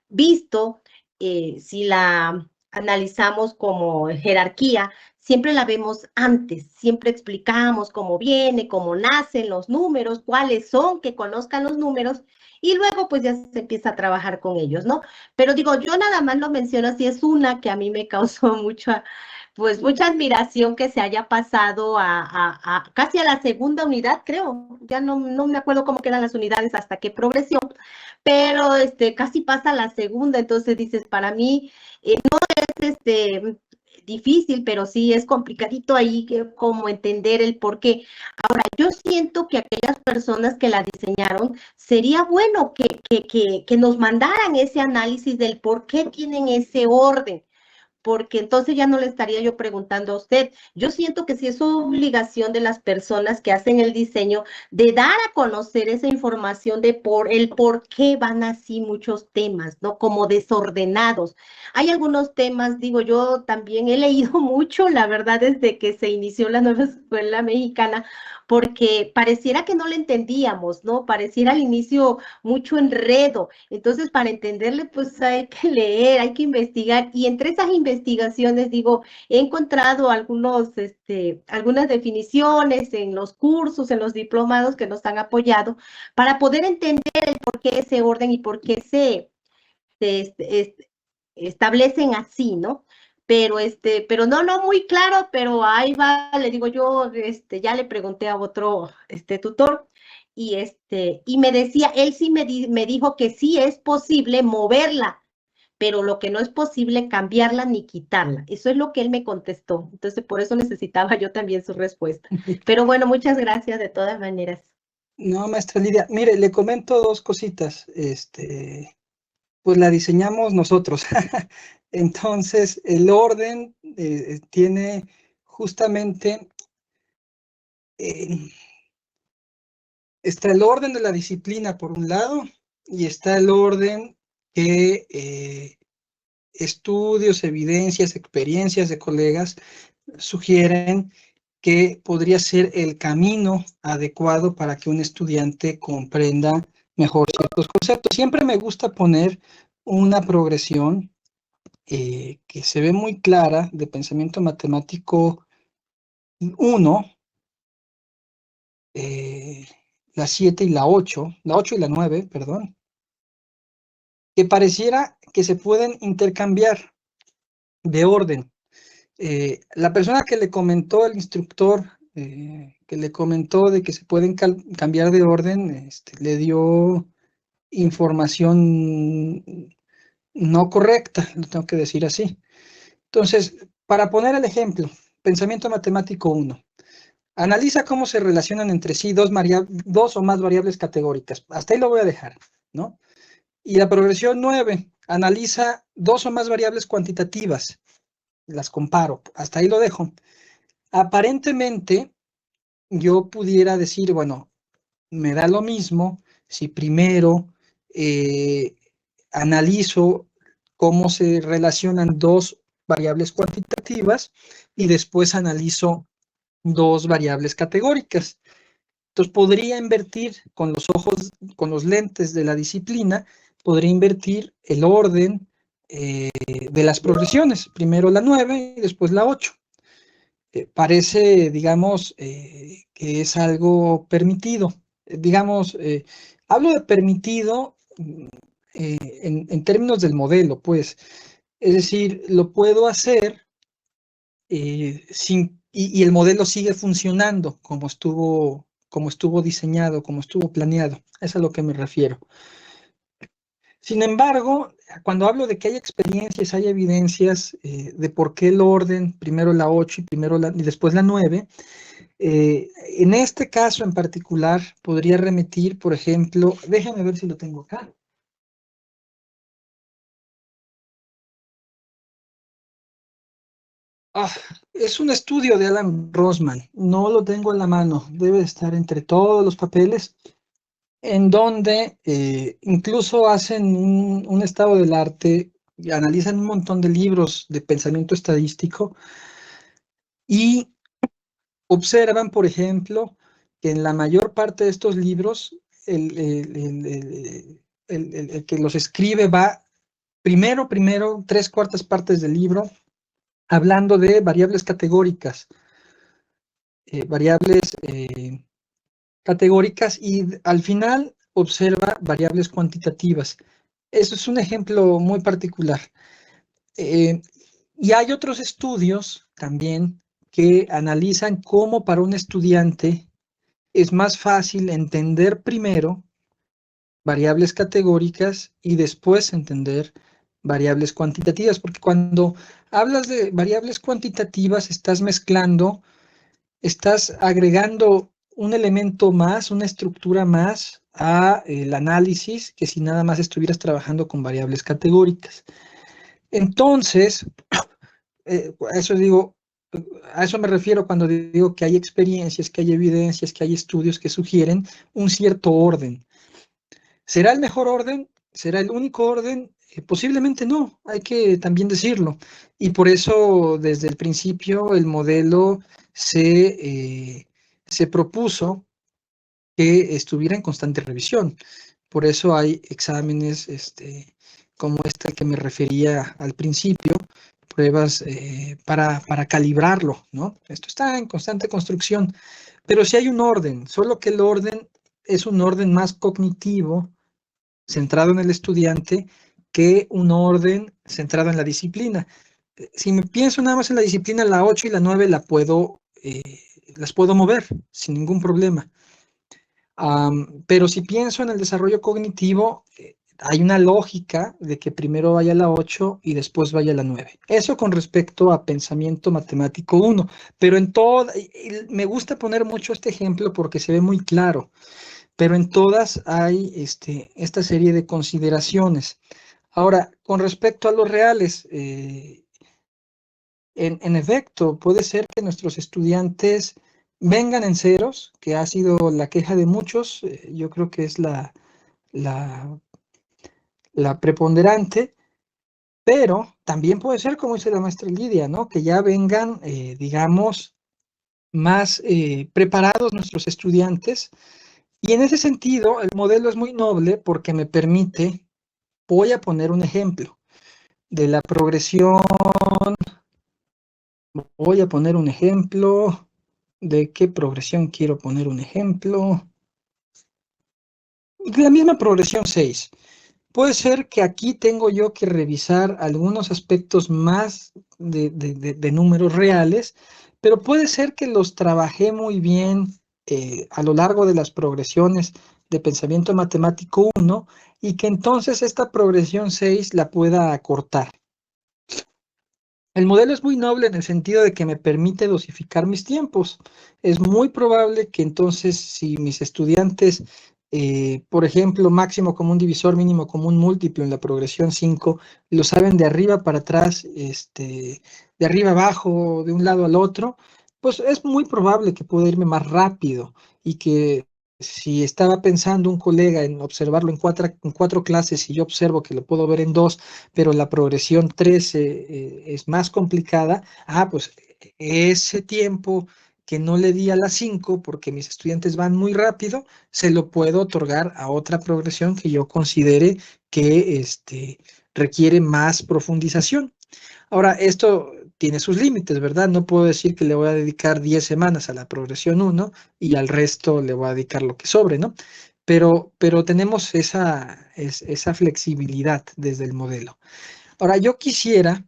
visto, si la analizamos como jerarquía, siempre la vemos antes, siempre explicamos cómo viene, cómo nacen los números, cuáles son, que conozcan los números, y luego pues ya se empieza a trabajar con ellos, ¿no? Pero digo, yo nada más lo menciono así, es una que a mí me causó mucha admiración que se haya pasado a casi a la segunda unidad, creo. Ya no me acuerdo cómo quedan las unidades hasta qué progresión, pero casi pasa a la segunda. Entonces dices, para mí no es difícil, pero sí es complicadito ahí como entender el por qué. Ahora, yo siento que aquellas personas que la diseñaron, sería bueno que nos mandaran ese análisis del por qué tienen ese orden, porque entonces ya no le estaría yo preguntando a usted. Yo siento que sí es obligación de las personas que hacen el diseño de dar a conocer esa información de el por qué van así muchos temas, ¿no? Como desordenados. Hay algunos temas, digo, yo también he leído mucho, la verdad, desde que se inició la nueva escuela mexicana, porque pareciera que no le entendíamos, ¿no? Pareciera al inicio mucho enredo. Entonces, para entenderle, pues hay que leer, hay que investigar. Y entre esas investigaciones, digo, he encontrado algunas definiciones en los cursos, en los diplomados que nos han apoyado para poder entender el por qué ese orden y por qué se establecen así, ¿no? Pero no muy claro, pero ahí va, le digo yo, ya le pregunté a otro tutor y me decía, él sí me dijo que sí es posible moverla, pero lo que no es posible cambiarla ni quitarla. Eso es lo que él me contestó. Entonces, por eso necesitaba yo también su respuesta. Pero bueno, muchas gracias de todas maneras. No, maestra Lidia, mire, le comento dos cositas. Pues la diseñamos nosotros. Entonces, el orden tiene justamente, está el orden de la disciplina por un lado y está el orden que estudios, evidencias, experiencias de colegas sugieren que podría ser el camino adecuado para que un estudiante comprenda mejor ciertos conceptos. Siempre me gusta poner una progresión que se ve muy clara de pensamiento matemático 1, la 7 y la 8 y la 9, perdón, que pareciera que se pueden intercambiar de orden. La persona que le comentó, el instructor, que le comentó de que se pueden cambiar de orden, le dio información no correcta, lo tengo que decir así. Entonces, para poner el ejemplo, pensamiento matemático 1. Analiza cómo se relacionan entre sí dos o más variables categóricas. Hasta ahí lo voy a dejar, ¿no? Y la progresión 9. Analiza dos o más variables cuantitativas. Las comparo. Hasta ahí lo dejo. Aparentemente, yo pudiera decir, bueno, me da lo mismo si primero analizo cómo se relacionan dos variables cuantitativas y después analizo dos variables categóricas. Entonces podría invertir con los ojos, con los lentes de la disciplina, podría invertir el orden de las progresiones. Primero la 9 y después la 8. Parece, digamos, que es algo permitido. Digamos, hablo de permitido en términos del modelo, pues. Es decir, lo puedo hacer y el modelo sigue funcionando como estuvo diseñado, como estuvo planeado. Eso es a lo que me refiero. Sin embargo, cuando hablo de que hay experiencias, hay evidencias de por qué el orden, primero la 8 y después la 9, en este caso en particular podría remitir, por ejemplo, déjame ver si lo tengo acá. Es un estudio de Alan Rosman, no lo tengo en la mano, debe estar entre todos los papeles, en donde incluso hacen un estado del arte y analizan un montón de libros de pensamiento estadístico y observan, por ejemplo, que en la mayor parte de estos libros el que los escribe va primero, 3/4 partes del libro, hablando de variables categóricas, y al final observa variables cuantitativas. Eso es un ejemplo muy particular. Y hay otros estudios también que analizan cómo para un estudiante es más fácil entender primero variables categóricas y después entender variables cuantitativas, porque cuando hablas de variables cuantitativas estás mezclando, estás agregando un elemento más, una estructura más a el análisis que si nada más estuvieras trabajando con variables categóricas. Entonces, a eso me refiero cuando digo que hay experiencias, que hay evidencias, que hay estudios que sugieren un cierto orden. ¿Será el mejor orden? ¿Será el único orden? Posiblemente no, hay que también decirlo. Y por eso, desde el principio, el modelo se propuso que estuviera en constante revisión. Por eso hay exámenes como este que me refería al principio, pruebas para calibrarlo, ¿no? Esto está en constante construcción, pero sí hay un orden, solo que el orden es un orden más cognitivo, centrado en el estudiante, que un orden centrado en la disciplina. Si me pienso nada más en la disciplina, la 8 y la 9 las puedo mover sin ningún problema. Pero si pienso en el desarrollo cognitivo, hay una lógica de que primero vaya la 8 y después vaya la 9. Eso con respecto a pensamiento matemático 1, pero en todo, me gusta poner mucho este ejemplo porque se ve muy claro, pero en todas hay esta serie de consideraciones. Ahora, con respecto a los reales, en efecto, puede ser que nuestros estudiantes vengan en ceros, que ha sido la queja de muchos, yo creo que es la preponderante, pero también puede ser, como dice la maestra Lidia, ¿no? Que ya vengan, digamos, más preparados nuestros estudiantes. Y en ese sentido, el modelo es muy noble porque me permite, voy a poner un ejemplo de la progresión, voy a poner un ejemplo de qué progresión quiero poner un ejemplo. La misma progresión 6. Puede ser que aquí tengo yo que revisar algunos aspectos más de números reales, pero puede ser que los trabajé muy bien a lo largo de las progresiones de pensamiento matemático 1 y que entonces esta progresión 6 la pueda acortar. El modelo es muy noble en el sentido de que me permite dosificar mis tiempos. Es muy probable que entonces si mis estudiantes, por ejemplo, máximo común divisor, mínimo común múltiplo en la progresión 5, lo saben de arriba para atrás, de arriba abajo, de un lado al otro, pues es muy probable que pueda irme más rápido y que si estaba pensando un colega en observarlo en cuatro clases y yo observo que lo puedo ver en 2, pero la progresión 3 es más complicada, pues ese tiempo que no le di a la 5 porque mis estudiantes van muy rápido, se lo puedo otorgar a otra progresión que yo considere que requiere más profundización. Ahora, esto tiene sus límites, ¿verdad? No puedo decir que le voy a dedicar 10 semanas a la progresión 1 y al resto le voy a dedicar lo que sobre, ¿no? Pero tenemos esa flexibilidad desde el modelo. Ahora, yo quisiera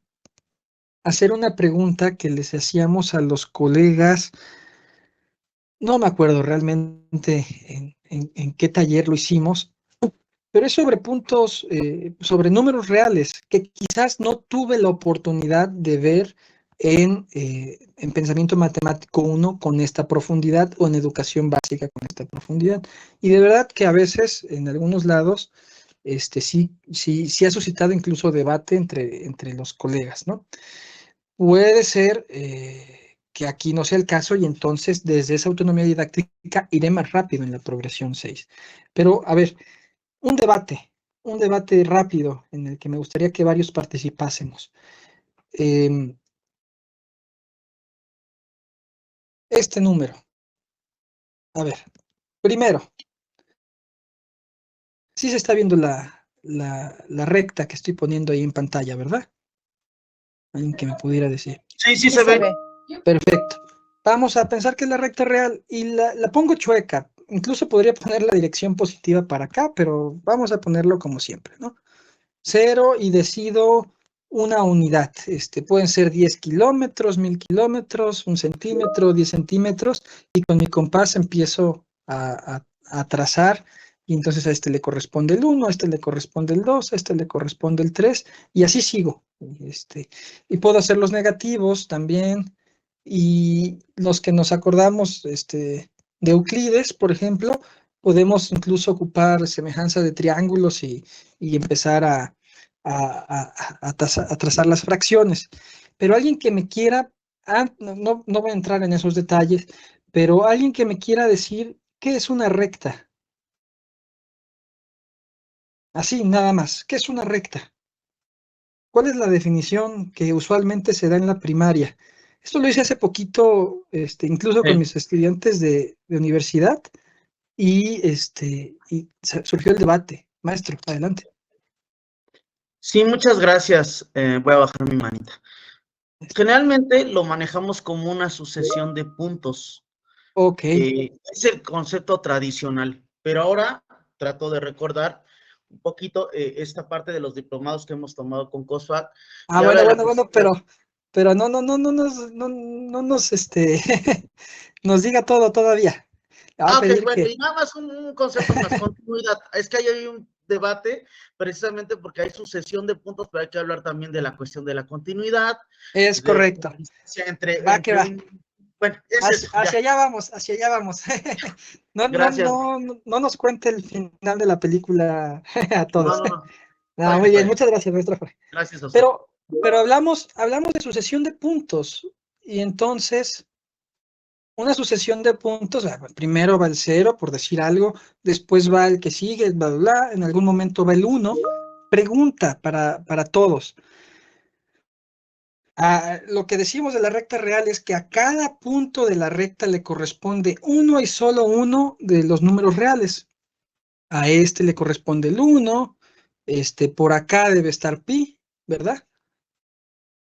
hacer una pregunta que les hacíamos a los colegas, no me acuerdo realmente en qué taller lo hicimos, pero es sobre puntos, sobre números reales que quizás no tuve la oportunidad de ver en pensamiento matemático 1 con esta profundidad o en educación básica con esta profundidad. Y de verdad que a veces en algunos lados sí ha suscitado incluso debate entre los colegas, ¿no? Puede ser que aquí no sea el caso y entonces desde esa autonomía didáctica iré más rápido en la progresión 6. Pero a ver, un debate rápido en el que me gustaría que varios participásemos. Este número. A ver, primero, sí se está viendo la recta que estoy poniendo ahí en pantalla, ¿verdad? Alguien que me pudiera decir. Sí, sí se ve. Perfecto. Vamos a pensar que es la recta real y la pongo chueca. Incluso podría poner la dirección positiva para acá, pero vamos a ponerlo como siempre, ¿no? 0 y decido una unidad. Pueden ser 10 kilómetros, 1000 kilómetros, 1 centímetro, 10 centímetros, y con mi compás empiezo a trazar, y entonces a este le corresponde el 1, a este le corresponde el 2, a este le corresponde el 3, y así sigo. Y puedo hacer los negativos también, y los que nos acordamos de Euclides, por ejemplo, podemos incluso ocupar semejanza de triángulos y empezar a trazar las fracciones. Pero alguien que me quiera, no voy a entrar en esos detalles, pero alguien que me quiera decir qué es una recta. Así, nada más. ¿Qué es una recta? ¿Cuál es la definición que usualmente se da en la primaria? Esto lo hice hace poquito, incluso con mis estudiantes de universidad, y surgió el debate. Maestro, adelante. Sí, muchas gracias. Voy a bajar mi manita. Generalmente lo manejamos como una sucesión de puntos. Ok. Es el concepto tradicional, pero ahora trato de recordar un poquito esta parte de los diplomados que hemos tomado con COSFAC. Bueno, pero no nos nos diga todo todavía. Ok, bueno, y nada más un concepto más, continuidad. Es que hay un debate, precisamente porque hay sucesión de puntos, pero hay que hablar también de la cuestión de la continuidad. Es correcto. Va que va. Bueno, es eso, hacia allá vamos, hacia allá vamos. Gracias. No nos cuente el final de la película a todos. No. No, muy bien, muchas gracias, maestra. Gracias a usted. Pero hablamos de sucesión de puntos, y entonces una sucesión de puntos, primero va el 0, por decir algo, después va el que sigue, bla, bla, bla, en algún momento va el 1. Pregunta para todos. Lo que decimos de la recta real es que a cada punto de la recta le corresponde uno y solo uno de los números reales. A este le corresponde el 1, por acá debe estar pi, ¿verdad?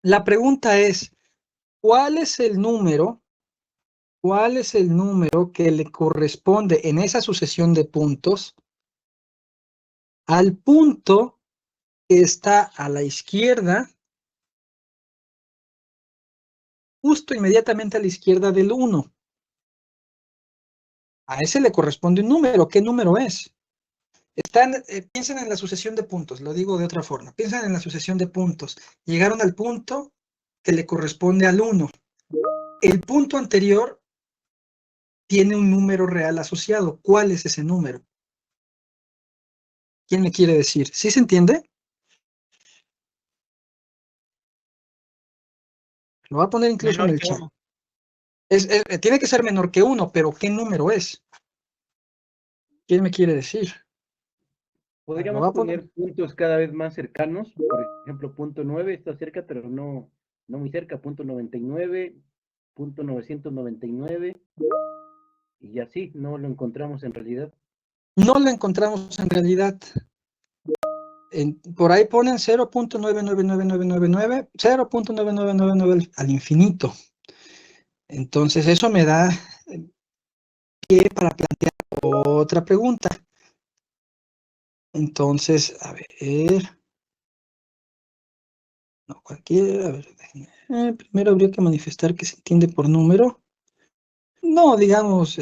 La pregunta es, ¿cuál es el número que le corresponde en esa sucesión de puntos al punto que está a la izquierda, justo inmediatamente a la izquierda del 1? A ese le corresponde un número. ¿Qué número es? Piensen en la sucesión de puntos, lo digo de otra forma. Piensen en la sucesión de puntos. Llegaron al punto que le corresponde al 1. El punto anterior tiene un número real asociado. ¿Cuál es ese número? ¿Quién me quiere decir? ¿Sí se entiende? Lo voy a poner incluso en el chat. Tiene que ser menor que 1, pero ¿qué número es? ¿Quién me quiere decir? Podríamos poner puntos cada vez más cercanos. Por ejemplo, punto 9 está cerca, pero no muy cerca. Punto 99, punto 999. Y así, no lo encontramos en realidad. No lo encontramos en realidad. Por ahí ponen 0.999999, 0.9999 al infinito. Entonces eso me da pie para plantear otra pregunta. Entonces, a ver. No, cualquiera. A ver, primero habría que manifestar que se entiende por número. No, digamos,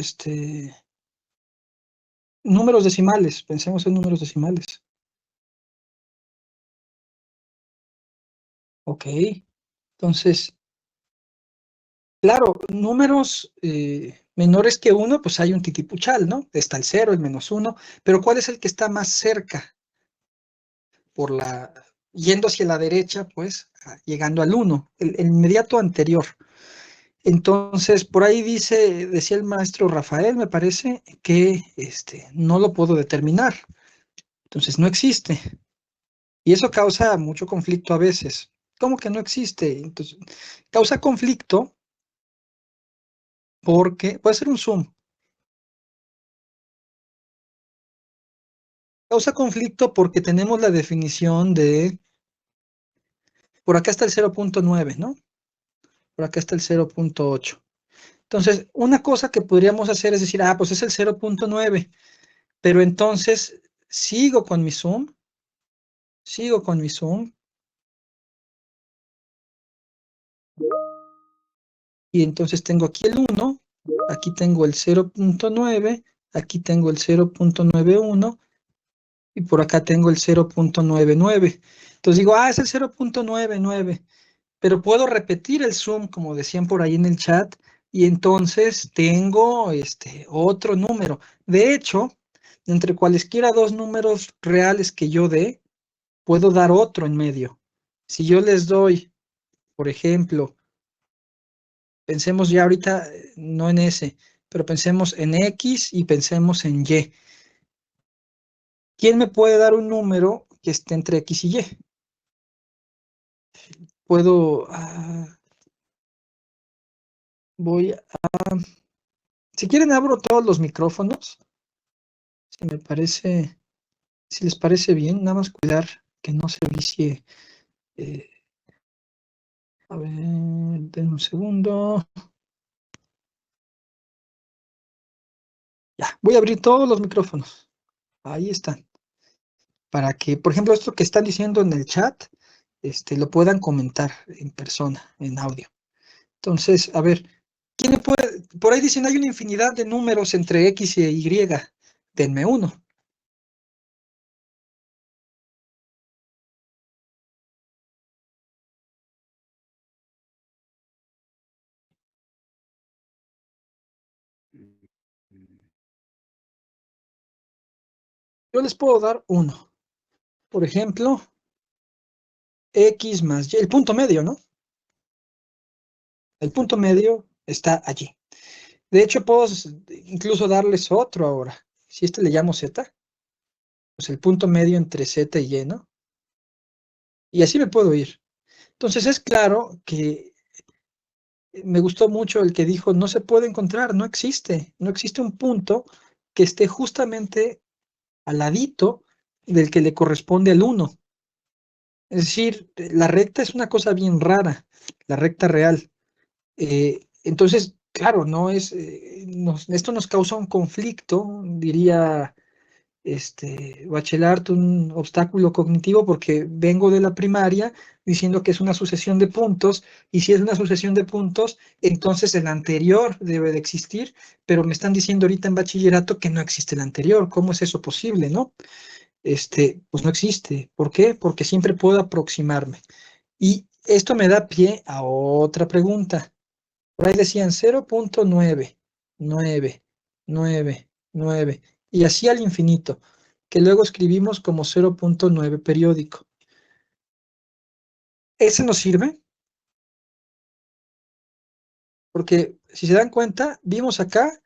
números decimales. Pensemos en números decimales. Ok. Entonces, claro, números menores que 1, pues hay un titipuchal, ¿no? Está el 0, el -1, pero ¿cuál es el que está más cerca? Yendo hacia la derecha, pues, llegando al 1, el inmediato anterior. Entonces, por ahí decía el maestro Rafael, me parece, que no lo puedo determinar. Entonces, no existe. Y eso causa mucho conflicto a veces. ¿Cómo que no existe? Entonces, causa conflicto porque, puede ser un zoom. Causa conflicto porque tenemos la definición de, por acá está el 0.9, ¿no? Por acá está el 0.8. Entonces, una cosa que podríamos hacer es decir, pues es el 0.9, pero entonces sigo con mi zoom, y entonces tengo aquí el 1, aquí tengo el 0.9, aquí tengo el 0.91, y por acá tengo el 0.99. Entonces digo, es el 0.99, pero puedo repetir el zoom, como decían por ahí en el chat, y entonces tengo otro número. De hecho, entre cualesquiera dos números reales que yo dé, puedo dar otro en medio. Si yo les doy, por ejemplo, pensemos ya ahorita, no en S, pero pensemos en X y pensemos en Y. ¿Quién me puede dar un número que esté entre X y Y? Puedo, si quieren abro todos los micrófonos, si les parece bien, nada más cuidar que no se vicie. A ver, denme un segundo. Ya, voy a abrir todos los micrófonos. Ahí están. Para que, por ejemplo, esto que están diciendo en el chat, lo puedan comentar en persona, en audio. Entonces, a ver, ¿quién me puede? Por ahí dicen, hay una infinidad de números entre X y Y. Denme uno. yo les puedo dar 1. Por ejemplo, X más Y, el punto medio, ¿no? El punto medio está allí. De hecho, puedo incluso darles otro ahora. Si le llamo Z, pues el punto medio entre Z y Y, ¿no? Y así me puedo ir. Entonces es claro que me gustó mucho el que dijo, no se puede encontrar, no existe un punto que esté justamente al ladito del que le corresponde al 1. Es decir, la recta es una cosa bien rara, la recta real. Entonces, claro, no es, esto nos causa un conflicto, diría Bachelard, un obstáculo cognitivo, porque vengo de la primaria diciendo que es una sucesión de puntos, y si es una sucesión de puntos, entonces el anterior debe de existir, pero me están diciendo ahorita en bachillerato que no existe el anterior. ¿Cómo es eso posible, no? Pues no existe. ¿Por qué? Porque siempre puedo aproximarme. Y esto me da pie a otra pregunta. Por ahí decían 0.9, 9, 9, 9, y así al infinito, que luego escribimos como 0.9 periódico. ¿Ese nos sirve? Porque si se dan cuenta, vimos acá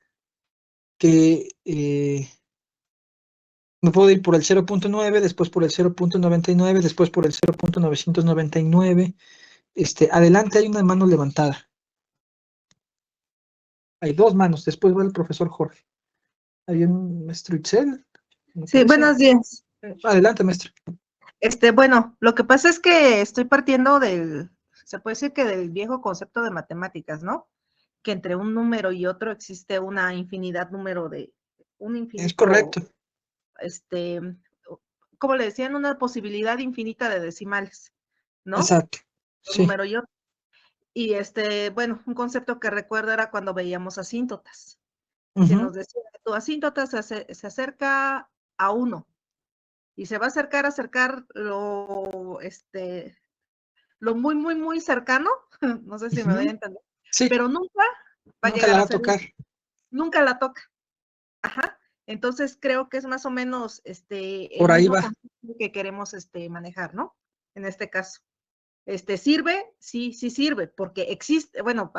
que me puedo ir por el 0.9, después por el 0.99, después por el 0.999. Adelante hay una mano levantada. Hay 2 manos, después va el profesor Jorge. Hay un maestro Itzel. Sí, buenos días. Adelante, maestro. Bueno, lo que pasa es que estoy partiendo se puede decir que del viejo concepto de matemáticas, ¿no? Que entre un número y otro existe una infinidad un infinito. Es correcto. Como le decían, una posibilidad infinita de decimales, ¿no? Exacto. Un Sí. número y otro. Y bueno, un concepto que recuerdo era cuando veíamos asíntotas. Que nos decía, tu asíntota se acerca a 1. Y se va a acercar lo muy, muy, muy cercano, no sé si me voy a entender, Sí. pero nunca va a Nunca llegar la va a a ser, tocar. nunca la toca. Ajá. Entonces creo que es más o menos Por el ahí mismo va. concepto que queremos manejar, ¿no? En este caso. ¿Sirve? Sí, sí sirve, porque existe, bueno,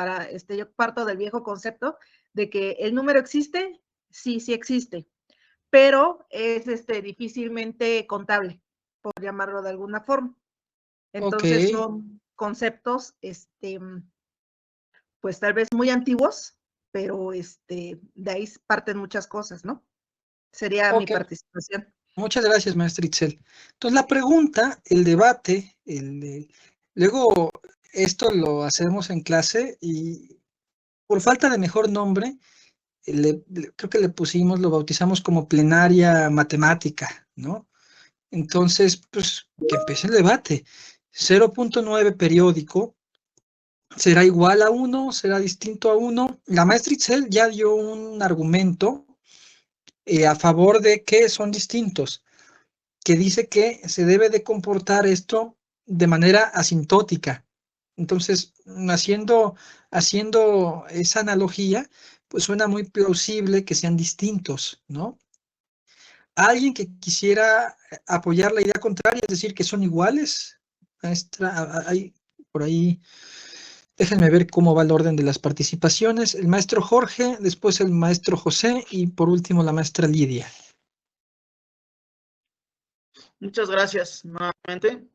yo parto del viejo concepto de que el número existe, sí, sí existe, pero es difícilmente contable, por llamarlo de alguna forma. Entonces Ok. son conceptos, pues tal vez muy antiguos, pero de ahí parten muchas cosas, ¿no? Sería mi Ok. participación. Muchas gracias, maestra Itzel. Entonces, la pregunta, el debate, luego esto lo hacemos en clase y por falta de mejor nombre, creo que le pusimos, lo bautizamos como plenaria matemática, ¿no? Entonces, pues, que empiece el debate. 0.9 periódico, ¿será igual a 1? ¿Será distinto a 1? La maestra Itzel ya dio un argumento a favor de que son distintos, que dice que se debe de comportar esto de manera asintótica. Entonces, haciendo esa analogía, pues suena muy plausible que sean distintos, ¿no? Alguien que quisiera apoyar la idea contraria, es decir, que son iguales, maestra, hay por ahí, déjenme ver cómo va el orden de las participaciones. El maestro Jorge, después el maestro José y por último la maestra Lidia. Muchas gracias nuevamente.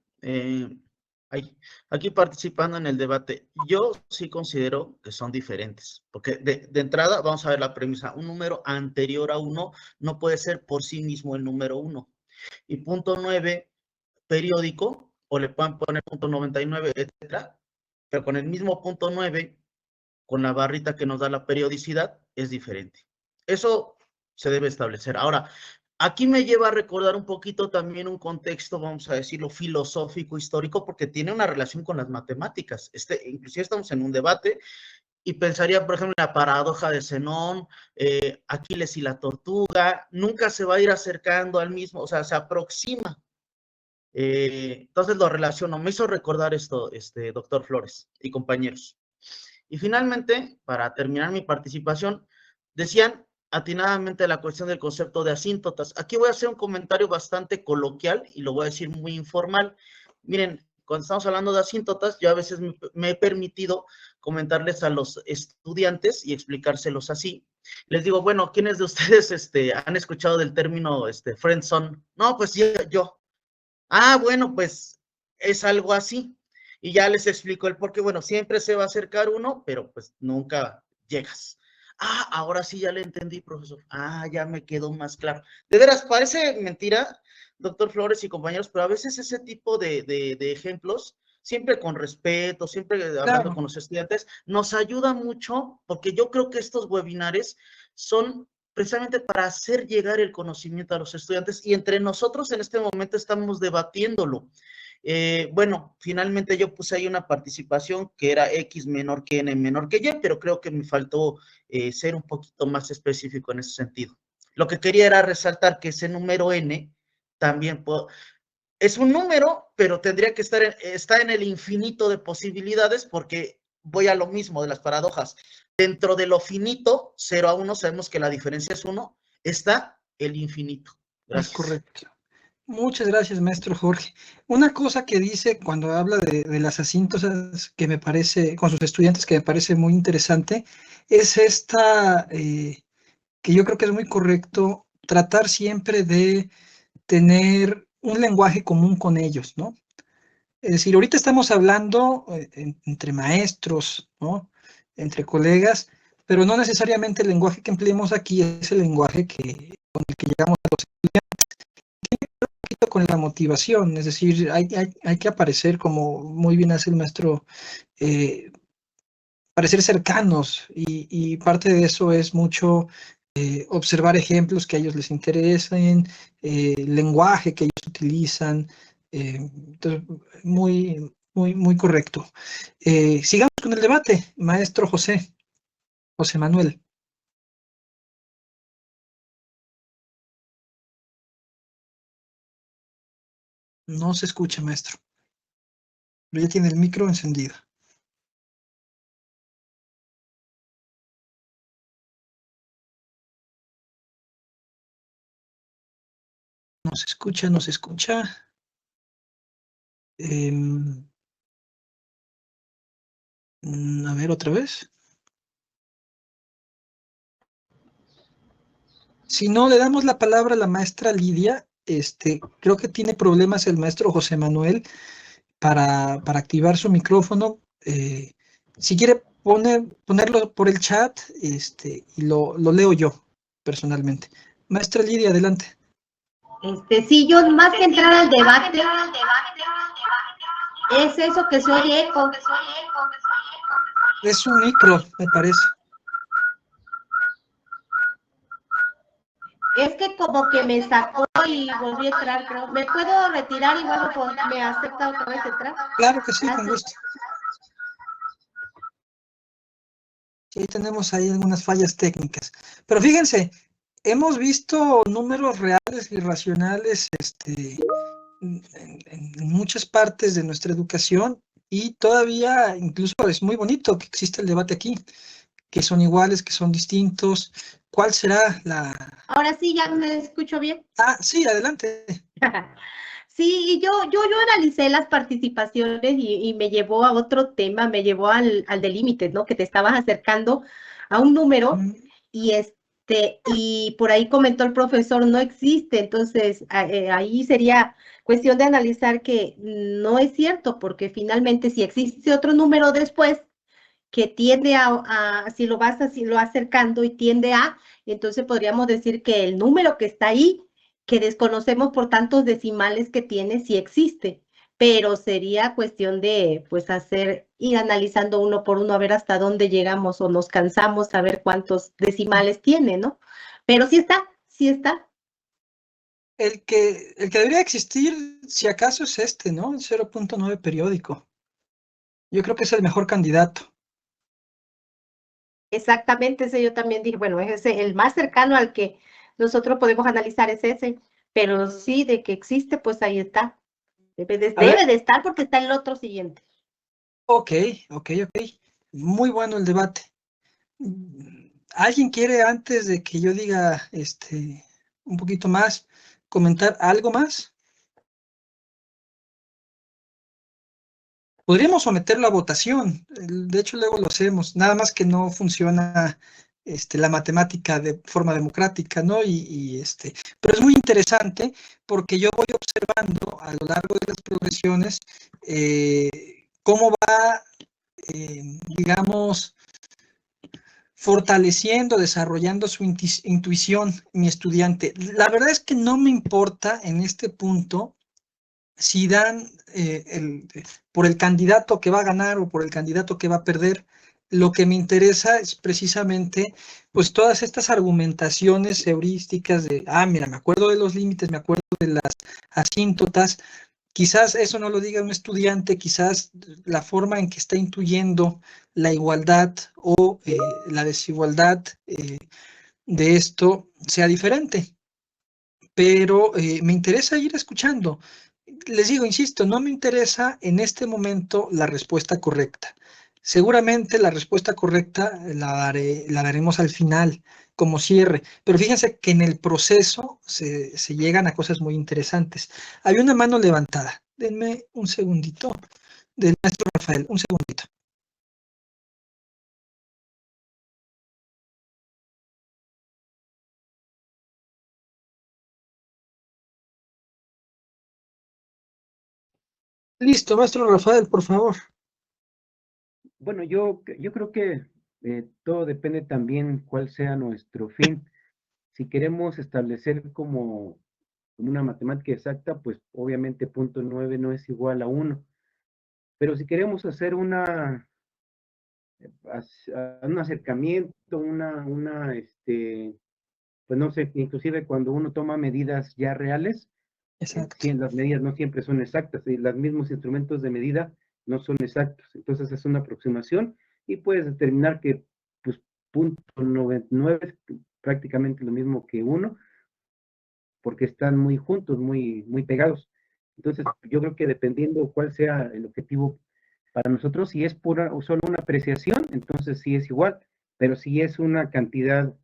Aquí participando en el debate, yo sí considero que son diferentes, porque de entrada vamos a ver la premisa, un número anterior a 1 no puede ser por sí mismo el número 1. Y punto 9 periódico, o le pueden poner punto 99, etcétera, pero con el mismo punto 9, con la barrita que nos da la periodicidad, es diferente. Eso se debe establecer. Ahora, aquí me lleva a recordar un poquito también un contexto, vamos a decirlo, filosófico, histórico, porque tiene una relación con las matemáticas. Inclusive estamos en un debate y pensaría, por ejemplo, en la paradoja de Zenón, Aquiles y la tortuga, nunca se va a ir acercando al mismo, o sea, se aproxima. Entonces lo relaciono, me hizo recordar esto, doctor Flores y compañeros. Y finalmente, para terminar mi participación, decían atinadamente la cuestión del concepto de asíntotas. Aquí voy a hacer un comentario bastante coloquial y lo voy a decir muy informal. Miren, cuando estamos hablando de asíntotas, yo a veces me he permitido comentarles a los estudiantes y explicárselos así. Les digo, bueno, ¿quiénes de ustedes han escuchado del término friendzone? No, pues yo. Ah, bueno, pues es algo así. Y ya les explico el por qué. Bueno, siempre se va a acercar uno, pero pues nunca llegas. Ah, ahora sí ya le entendí, profesor. Ah, ya me quedó más claro. De veras, parece mentira, doctor Flores y compañeros, pero a veces ese tipo de ejemplos, siempre con respeto, siempre hablando Claro. con los estudiantes, nos ayuda mucho, porque yo creo que estos webinares son precisamente para hacer llegar el conocimiento a los estudiantes, y entre nosotros en este momento estamos debatiéndolo. Bueno, finalmente yo puse ahí una participación que era X menor que N menor que Y, pero creo que me faltó ser un poquito más específico en ese sentido. Lo que quería era resaltar que ese número N también es un número, pero tendría que estar en el infinito de posibilidades, porque voy a lo mismo de las paradojas. Dentro de lo finito, 0 a 1, sabemos que la diferencia es 1, está el infinito. Gracias. Es correcto. Muchas gracias, maestro Jorge. Una cosa que dice cuando habla de las asíntotas que me parece, con sus estudiantes, que me parece muy interesante, es esta, que yo creo que es muy correcto, tratar siempre de tener un lenguaje común con ellos, ¿no? Es decir, ahorita estamos hablando entre maestros, ¿no? Entre colegas, pero no necesariamente el lenguaje que empleemos aquí es el lenguaje con el que llegamos a los estudiantes, con la motivación, es decir, hay que aparecer, como muy bien hace el maestro, parecer cercanos, y parte de eso es mucho observar ejemplos que a ellos les interesen, lenguaje que ellos utilizan. Entonces, muy correcto. Sigamos con el debate, maestro José Manuel. No se escucha, maestro. Pero ya tiene el micro encendido. No se escucha, no se escucha. A ver, otra vez. Si no, le damos la palabra a la maestra Lidia. Creo que tiene problemas el maestro José Manuel para activar su micrófono. Si quiere ponerlo por el chat, y lo leo yo personalmente. Maestra Lidia, adelante. Sí, yo más que entrar al debate, es eso que se oye eco. Es un micro, me parece. Es que como que me sacó y volví a entrar, creo. ¿Me puedo retirar y luego me acepta otra vez entrar? Claro que sí, con gusto. Sí, tenemos ahí algunas fallas técnicas. Pero fíjense, hemos visto números reales y racionales en muchas partes de nuestra educación, y todavía incluso es muy bonito que exista el debate aquí, que son iguales, que son distintos. ¿Cuál será la...? Ahora sí, ya me escucho bien. Ah, sí, adelante. Sí, y yo analicé las participaciones y me llevó a otro tema, me llevó al de límites, ¿no? Que te estabas acercando a un número y por ahí comentó el profesor, no existe. Entonces, ahí sería cuestión de analizar que no es cierto, porque finalmente si existe otro número después que tiende si lo vas así, lo acercando y tiende entonces podríamos decir que el número que está ahí, que desconocemos por tantos decimales que tiene, sí existe, pero sería cuestión de, pues, ir analizando uno por uno, a ver hasta dónde llegamos o nos cansamos, a ver cuántos decimales tiene, ¿no? Pero sí está, sí está. El que debería existir, si acaso, es ¿no? El 0.9 periódico. Yo creo que es el mejor candidato. Exactamente, ese yo también dije, bueno, es el más cercano al que nosotros podemos analizar es ese, pero sí, de que existe, pues ahí está. Debe de estar porque está el otro siguiente. Ok. Muy bueno el debate. ¿Alguien quiere, antes de que yo diga un poquito más, comentar algo más? Podríamos someterlo a votación. De hecho, luego lo hacemos. Nada más que no funciona la matemática de forma democrática, ¿no? Pero es muy interesante porque yo voy observando a lo largo de las progresiones cómo va, digamos, fortaleciendo, desarrollando su intuición mi estudiante. La verdad es que no me importa en este punto si dan por el candidato que va a ganar o por el candidato que va a perder. Lo que me interesa es precisamente, pues, todas estas argumentaciones heurísticas de, mira, me acuerdo de los límites, me acuerdo de las asíntotas. Quizás eso no lo diga un estudiante, quizás la forma en que está intuyendo la igualdad o la desigualdad de esto sea diferente, pero me interesa ir escuchando. Les digo, insisto, no me interesa en este momento la respuesta correcta. Seguramente la respuesta correcta la daremos al final, como cierre, pero fíjense que en el proceso se llegan a cosas muy interesantes. Hay una mano levantada. Denme un segundito. Del maestro Rafael, un segundito. Listo, maestro Rafael, por favor. Bueno, yo creo que todo depende también cuál sea nuestro fin. Si queremos establecer como una matemática exacta, pues obviamente punto 9 no es igual a 1. Pero si queremos hacer un acercamiento, pues no sé, inclusive cuando uno toma medidas ya reales, Exacto. las medidas no siempre son exactas, y los mismos instrumentos de medida no son exactos. Entonces es una aproximación y puedes determinar que pues punto 99 es prácticamente lo mismo que 1, porque están muy juntos, muy pegados. Entonces yo creo que dependiendo cuál sea el objetivo para nosotros, si es pura o solo una apreciación, entonces sí es igual, pero si es una cantidad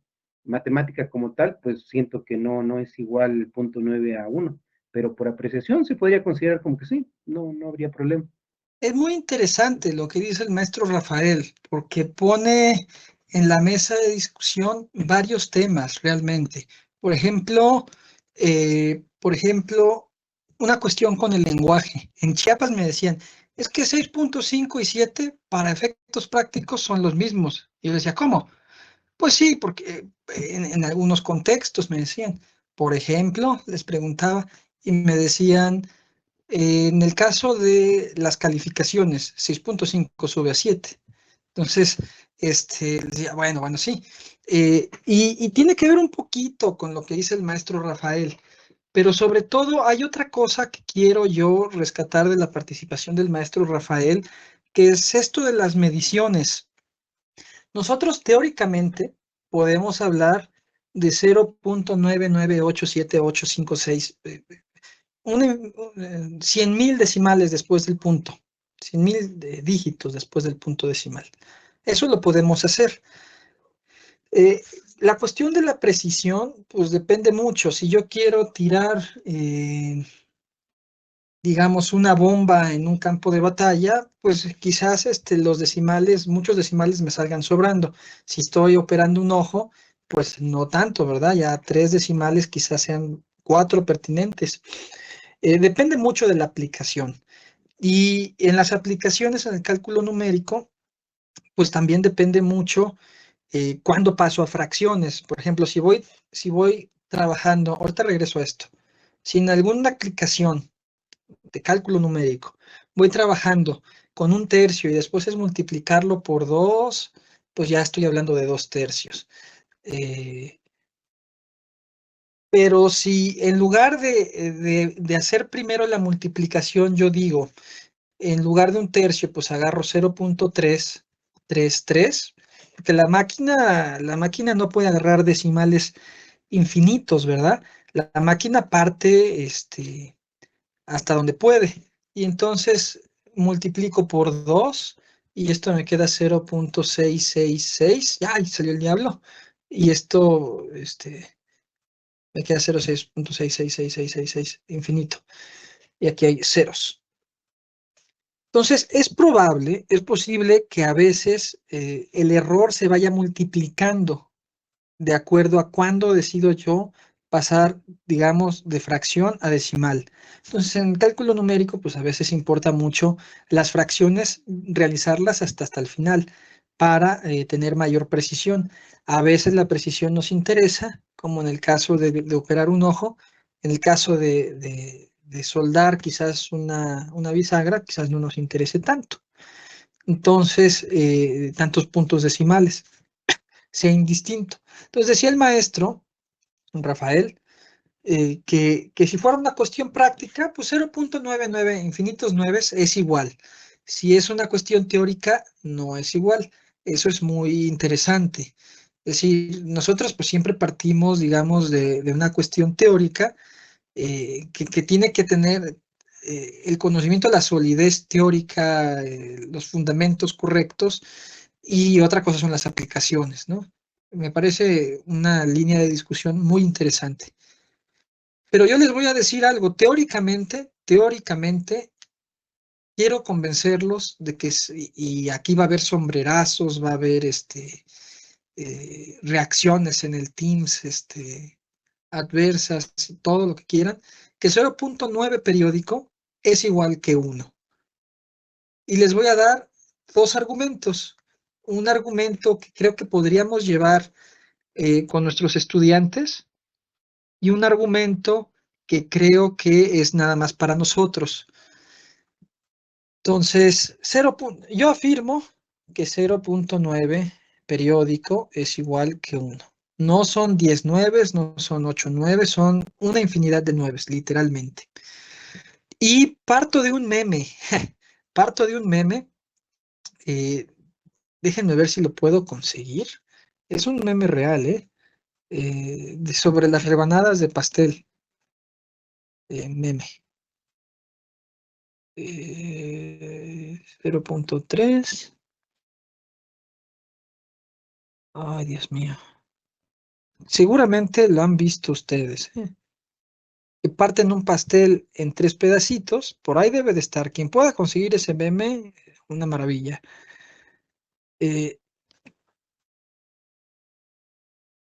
matemática como tal, pues siento que no es igual punto 9 a 1, pero por apreciación se podría considerar como que sí, no habría problema. Es muy interesante lo que dice el maestro Rafael, porque pone en la mesa de discusión varios temas realmente. Por ejemplo, una cuestión con el lenguaje. En Chiapas me decían, es que 6.5 y 7 para efectos prácticos son los mismos. Y yo decía, ¿cómo? Pues sí, porque en algunos contextos me decían. Por ejemplo, les preguntaba y me decían, en el caso de las calificaciones, 6.5 sube a 7. Entonces, decía, bueno, sí. Y tiene que ver un poquito con lo que dice el maestro Rafael, pero sobre todo hay otra cosa que quiero yo rescatar de la participación del maestro Rafael, que es esto de las mediciones. Nosotros teóricamente podemos hablar de 0.99878856, 100.000 decimales después del punto, 100.000 dígitos después del punto decimal. Eso lo podemos hacer. La cuestión de la precisión, pues depende mucho. Si yo quiero tirar, digamos, una bomba en un campo de batalla, pues quizás los decimales, muchos decimales me salgan sobrando. Si estoy operando un ojo, pues no tanto, ¿verdad? Ya 3 decimales quizás sean 4 pertinentes. Depende mucho de la aplicación. Y en las aplicaciones en el cálculo numérico, pues también depende mucho cuándo paso a fracciones. Por ejemplo, si voy trabajando, ahorita regreso a esto, si en alguna aplicación de cálculo numérico voy trabajando con 1/3 y después es multiplicarlo por 2, pues ya estoy hablando de 2/3. Pero si en lugar de hacer primero la multiplicación, yo digo, en lugar de 1/3, pues agarro 0.333, porque la máquina no puede agarrar decimales infinitos, ¿verdad? La máquina parte hasta donde puede. Y entonces multiplico por 2 y esto me queda 0.666, ¡ay, salió el diablo! Y esto, me queda 0.6666666, infinito. Y aquí hay ceros. Entonces, es posible que a veces el error se vaya multiplicando de acuerdo a cuándo decido yo pasar, digamos, de fracción a decimal. Entonces, en el cálculo numérico, pues a veces importa mucho las fracciones, realizarlas hasta el final para tener mayor precisión. A veces la precisión nos interesa, como en el caso de operar un ojo, en el caso de soldar quizás una bisagra, quizás no nos interese tanto. Entonces, tantos puntos decimales, sea indistinto. Entonces decía el maestro, Rafael, que si fuera una cuestión práctica, pues 0.99 infinitos 9 es igual. Si es una cuestión teórica, no es igual. Eso es muy interesante. Es decir, nosotros pues siempre partimos, digamos, de una cuestión teórica que tiene que tener el conocimiento, la solidez teórica, los fundamentos correctos, y otra cosa son las aplicaciones, ¿no? Me parece una línea de discusión muy interesante. Pero yo les voy a decir algo, teóricamente, quiero convencerlos de que, y aquí va a haber sombrerazos, va a haber reacciones en el Teams, adversas, todo lo que quieran, que 0.9 periódico es igual que 1. Y les voy a dar dos argumentos. Un argumento que creo que podríamos llevar con nuestros estudiantes y un argumento que creo que es nada más para nosotros. Entonces, yo afirmo que 0.9 periódico es igual que 1. No son 10 nueves, no son 8 nueves, son una infinidad de nueves, literalmente. Y parto de un meme, parto de un meme, eh, déjenme ver si lo puedo conseguir. Es un meme real, sobre las rebanadas de pastel. Meme. 0.3. Ay, Dios mío. Seguramente lo han visto ustedes. Que parten un pastel en 3 pedacitos. Por ahí debe de estar. Quien pueda conseguir ese meme, una maravilla.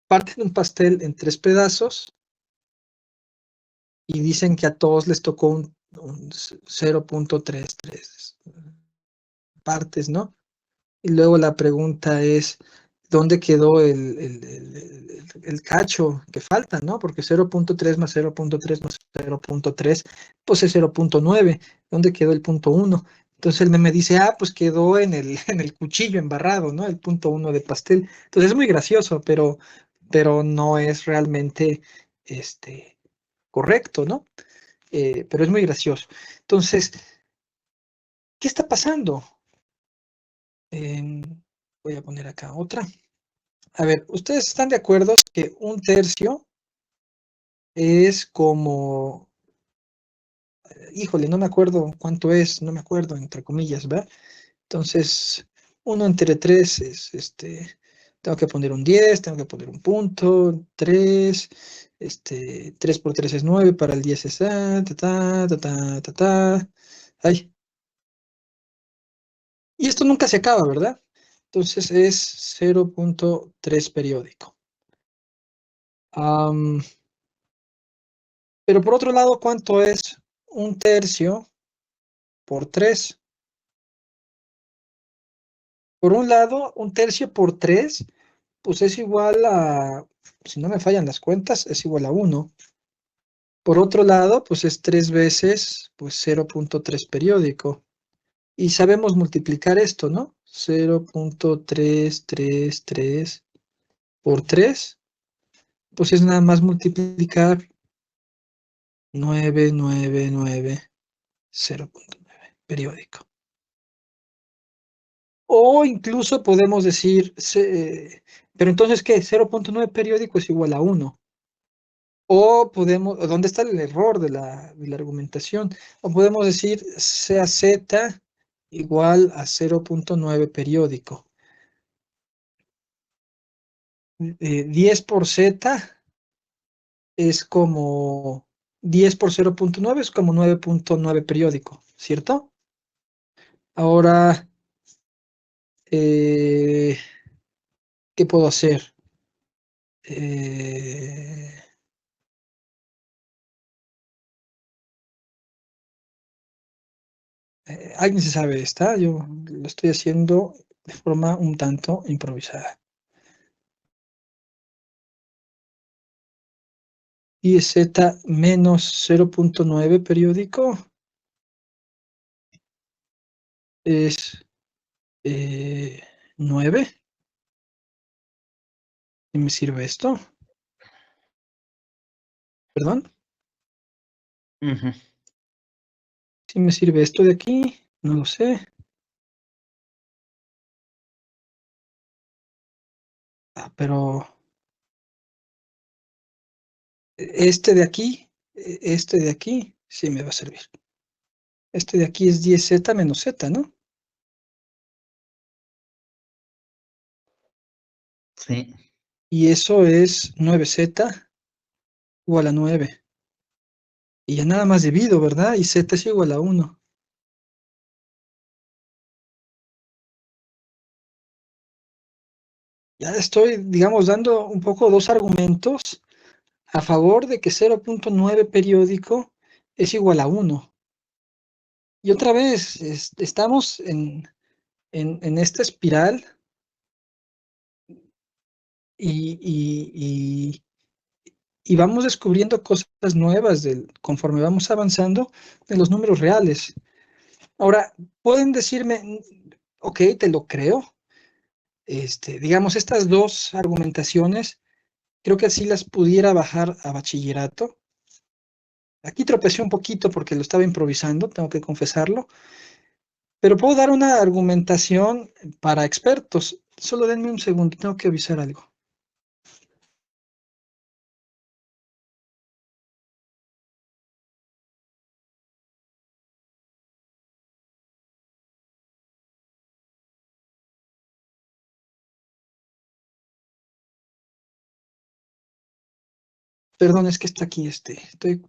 Parten un pastel en 3 pedazos y dicen que a todos les tocó un 0.33 partes, ¿no? Y luego la pregunta es, ¿dónde quedó el cacho que falta, ¿no? Porque 0.3 más 0.3 más 0.3, pues es 0.9. ¿Dónde quedó el punto 1? Entonces el meme dice, pues quedó en el cuchillo embarrado, ¿no? El punto 1 de pastel. Entonces es muy gracioso, pero no es realmente correcto, ¿no? Pero es muy gracioso. Entonces, ¿qué está pasando? Voy a poner acá otra. A ver, ¿ustedes están de acuerdo que un tercio es como, híjole, no me acuerdo cuánto es, no me acuerdo, entre comillas, ¿verdad? Entonces, 1 entre 3 es, tengo que poner un 10, tengo que poner un punto, 3, 3 por 3 es 9, para el 10 es ay. Y esto nunca se acaba, ¿verdad? Entonces es 0.3 periódico. Pero por otro lado, ¿cuánto es un tercio por 3? Por un lado, un tercio por 3, pues es igual a, si no me fallan las cuentas, es igual a 1. Por otro lado, pues es 3 veces, pues 0.3 periódico. Y sabemos multiplicar esto, ¿no? 0.333 por 3, pues es nada más multiplicar 999, 0.9 periódico. O incluso podemos decir, pero entonces, ¿qué? 0.9 periódico es igual a 1. O podemos, ¿dónde está el error de la argumentación? O podemos decir, sea Z igual a 0.9 periódico. 10 por z es como 10 por 0.9 es como 9.9 periódico, ¿cierto? Ahora, ¿qué puedo hacer? ¿Alguien se sabe esta? Yo lo estoy haciendo de forma un tanto improvisada. Y z menos 0.9 periódico es 9. ¿Y me sirve esto? ¿Perdón? Ujú. ¿Sí me sirve esto de aquí? No lo sé. Pero este de aquí, sí me va a servir. Este de aquí es 10z menos z, ¿no? Sí. Y eso es 9z igual a 9. Y ya nada más divido, ¿verdad? Y z es igual a 1. Ya estoy, digamos, dando un poco dos argumentos a favor de que 0.9 periódico es igual a 1. Y otra vez, estamos en esta espiral y vamos descubriendo cosas nuevas conforme vamos avanzando de los números reales. Ahora, pueden decirme, ok, te lo creo. Digamos, estas dos argumentaciones, creo que así las pudiera bajar a bachillerato. Aquí tropecé un poquito porque lo estaba improvisando, tengo que confesarlo, pero puedo dar una argumentación para expertos. Solo denme un segundo, tengo que avisar algo. Perdón, es que está aquí, estoy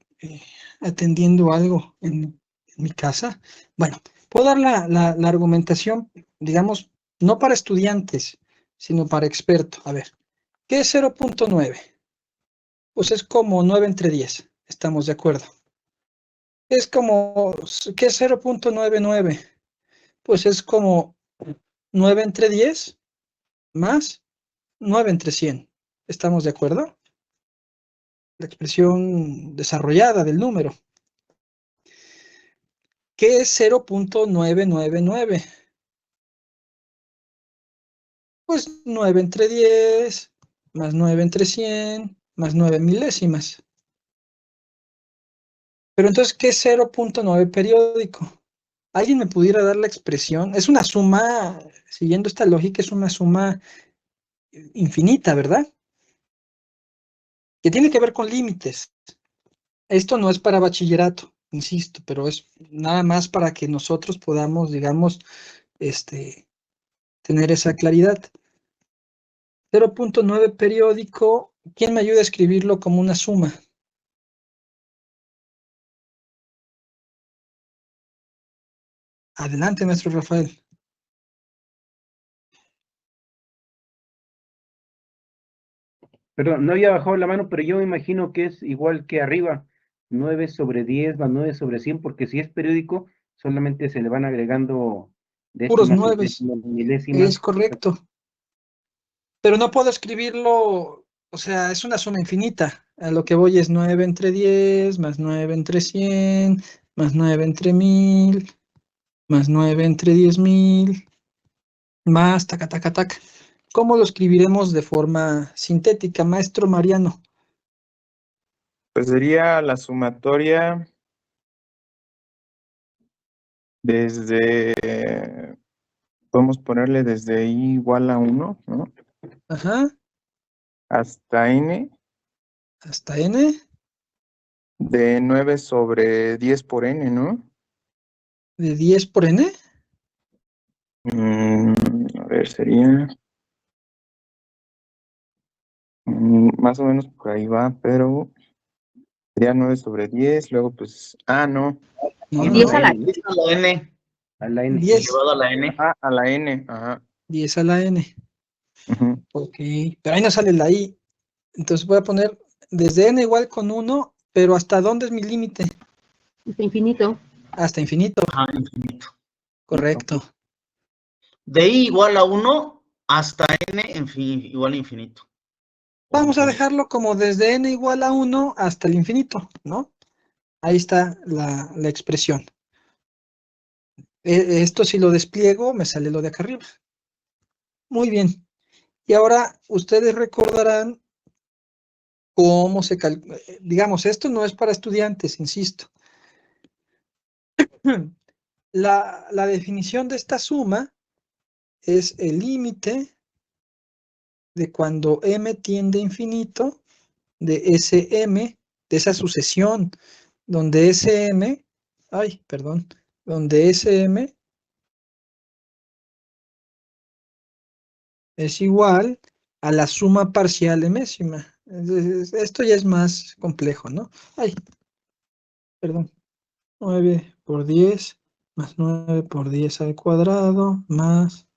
atendiendo algo en mi casa. Bueno, puedo dar la argumentación, digamos, no para estudiantes, sino para expertos. A ver, ¿qué es 0.9? Pues es como 9 entre 10, estamos de acuerdo. Es como, ¿qué es 0.99? Pues es como 9 entre 10 más 9 entre 100. ¿Estamos de acuerdo? La expresión desarrollada del número. ¿Qué es 0.999? Pues 9 entre 10 más 9 entre 100 más 9 milésimas. Pero entonces, ¿qué es 0.9 periódico? ¿Alguien me pudiera dar la expresión? Es una suma, siguiendo esta lógica, es una suma infinita, ¿verdad? Que tiene que ver con límites. Esto no es para bachillerato, insisto, pero es nada más para que nosotros podamos, digamos, tener esa claridad. 0.9 periódico, ¿quién me ayuda a escribirlo como una suma? Adelante, maestro Rafael. Perdón, no había bajado la mano, pero yo me imagino que es igual que arriba, 9 sobre 10 más 9 sobre 100, porque si es periódico, solamente se le van agregando Puros décimas, nueves, centésimas, milésimas. es correcto. Pero no puedo escribirlo, o sea, es una suma infinita. A lo que voy es 9 entre 10, más 9 entre 100, más 9 entre 1000, más 9 entre 10.000, más taca, taca, taca. ¿Cómo lo escribiremos de forma sintética, maestro Mariano? Pues sería la sumatoria desde, podemos ponerle desde i igual a 1, ¿no? Ajá, Hasta n, hasta n, de 9 sobre 10 por n, ¿no? de 10 por n. A ver, sería más o menos por ahí va, pero sería 9/10, luego pues, no, No, No, no, 10 a no. la Diez a la N, a la N. 10, elevado a la N. a la N, ajá. 10 a la n. Ujú. Ok, pero ahí no sale la i. Entonces voy a poner desde n igual con 1, pero ¿hasta dónde es mi límite? hasta infinito. Hasta infinito, Ajá, infinito. correcto. De I igual a 1 hasta N igual a infinito. Vamos a Ok. dejarlo como desde n igual a 1 hasta el infinito, ¿no? Ahí está la expresión. Esto si lo despliego, me sale lo de acá arriba. Muy bien. Y ahora ustedes recordarán cómo se calcula. Digamos, esto no es para estudiantes, insisto. La definición de esta suma es el límite de cuando m tiende a infinito de Sm, de esa sucesión, donde Sm, donde Sm es igual a la suma parcial emésima. Esto ya es más complejo, ¿no? Perdón. 9 por 10 más 9 por 10 al cuadrado más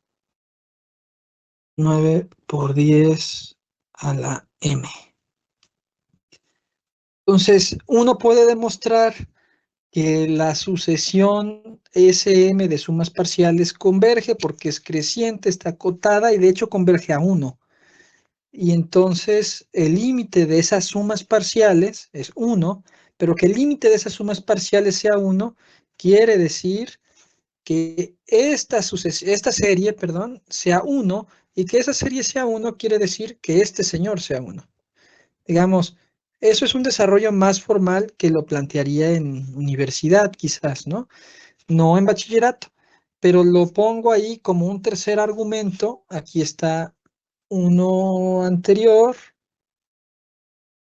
9 por 10 a la m. Entonces, uno puede demostrar que la sucesión Sm de sumas parciales converge porque es creciente, está acotada y de hecho converge a 1. Y entonces el límite de esas sumas parciales es 1, pero que el límite de esas sumas parciales sea 1 quiere decir que esta serie, perdón, sea 1 y que esa serie sea 1 quiere decir que este señor sea 1. Digamos, eso es un desarrollo más formal que lo plantearía en universidad, quizás, ¿no? No en bachillerato, pero lo pongo ahí como un tercer argumento. Aquí está uno anterior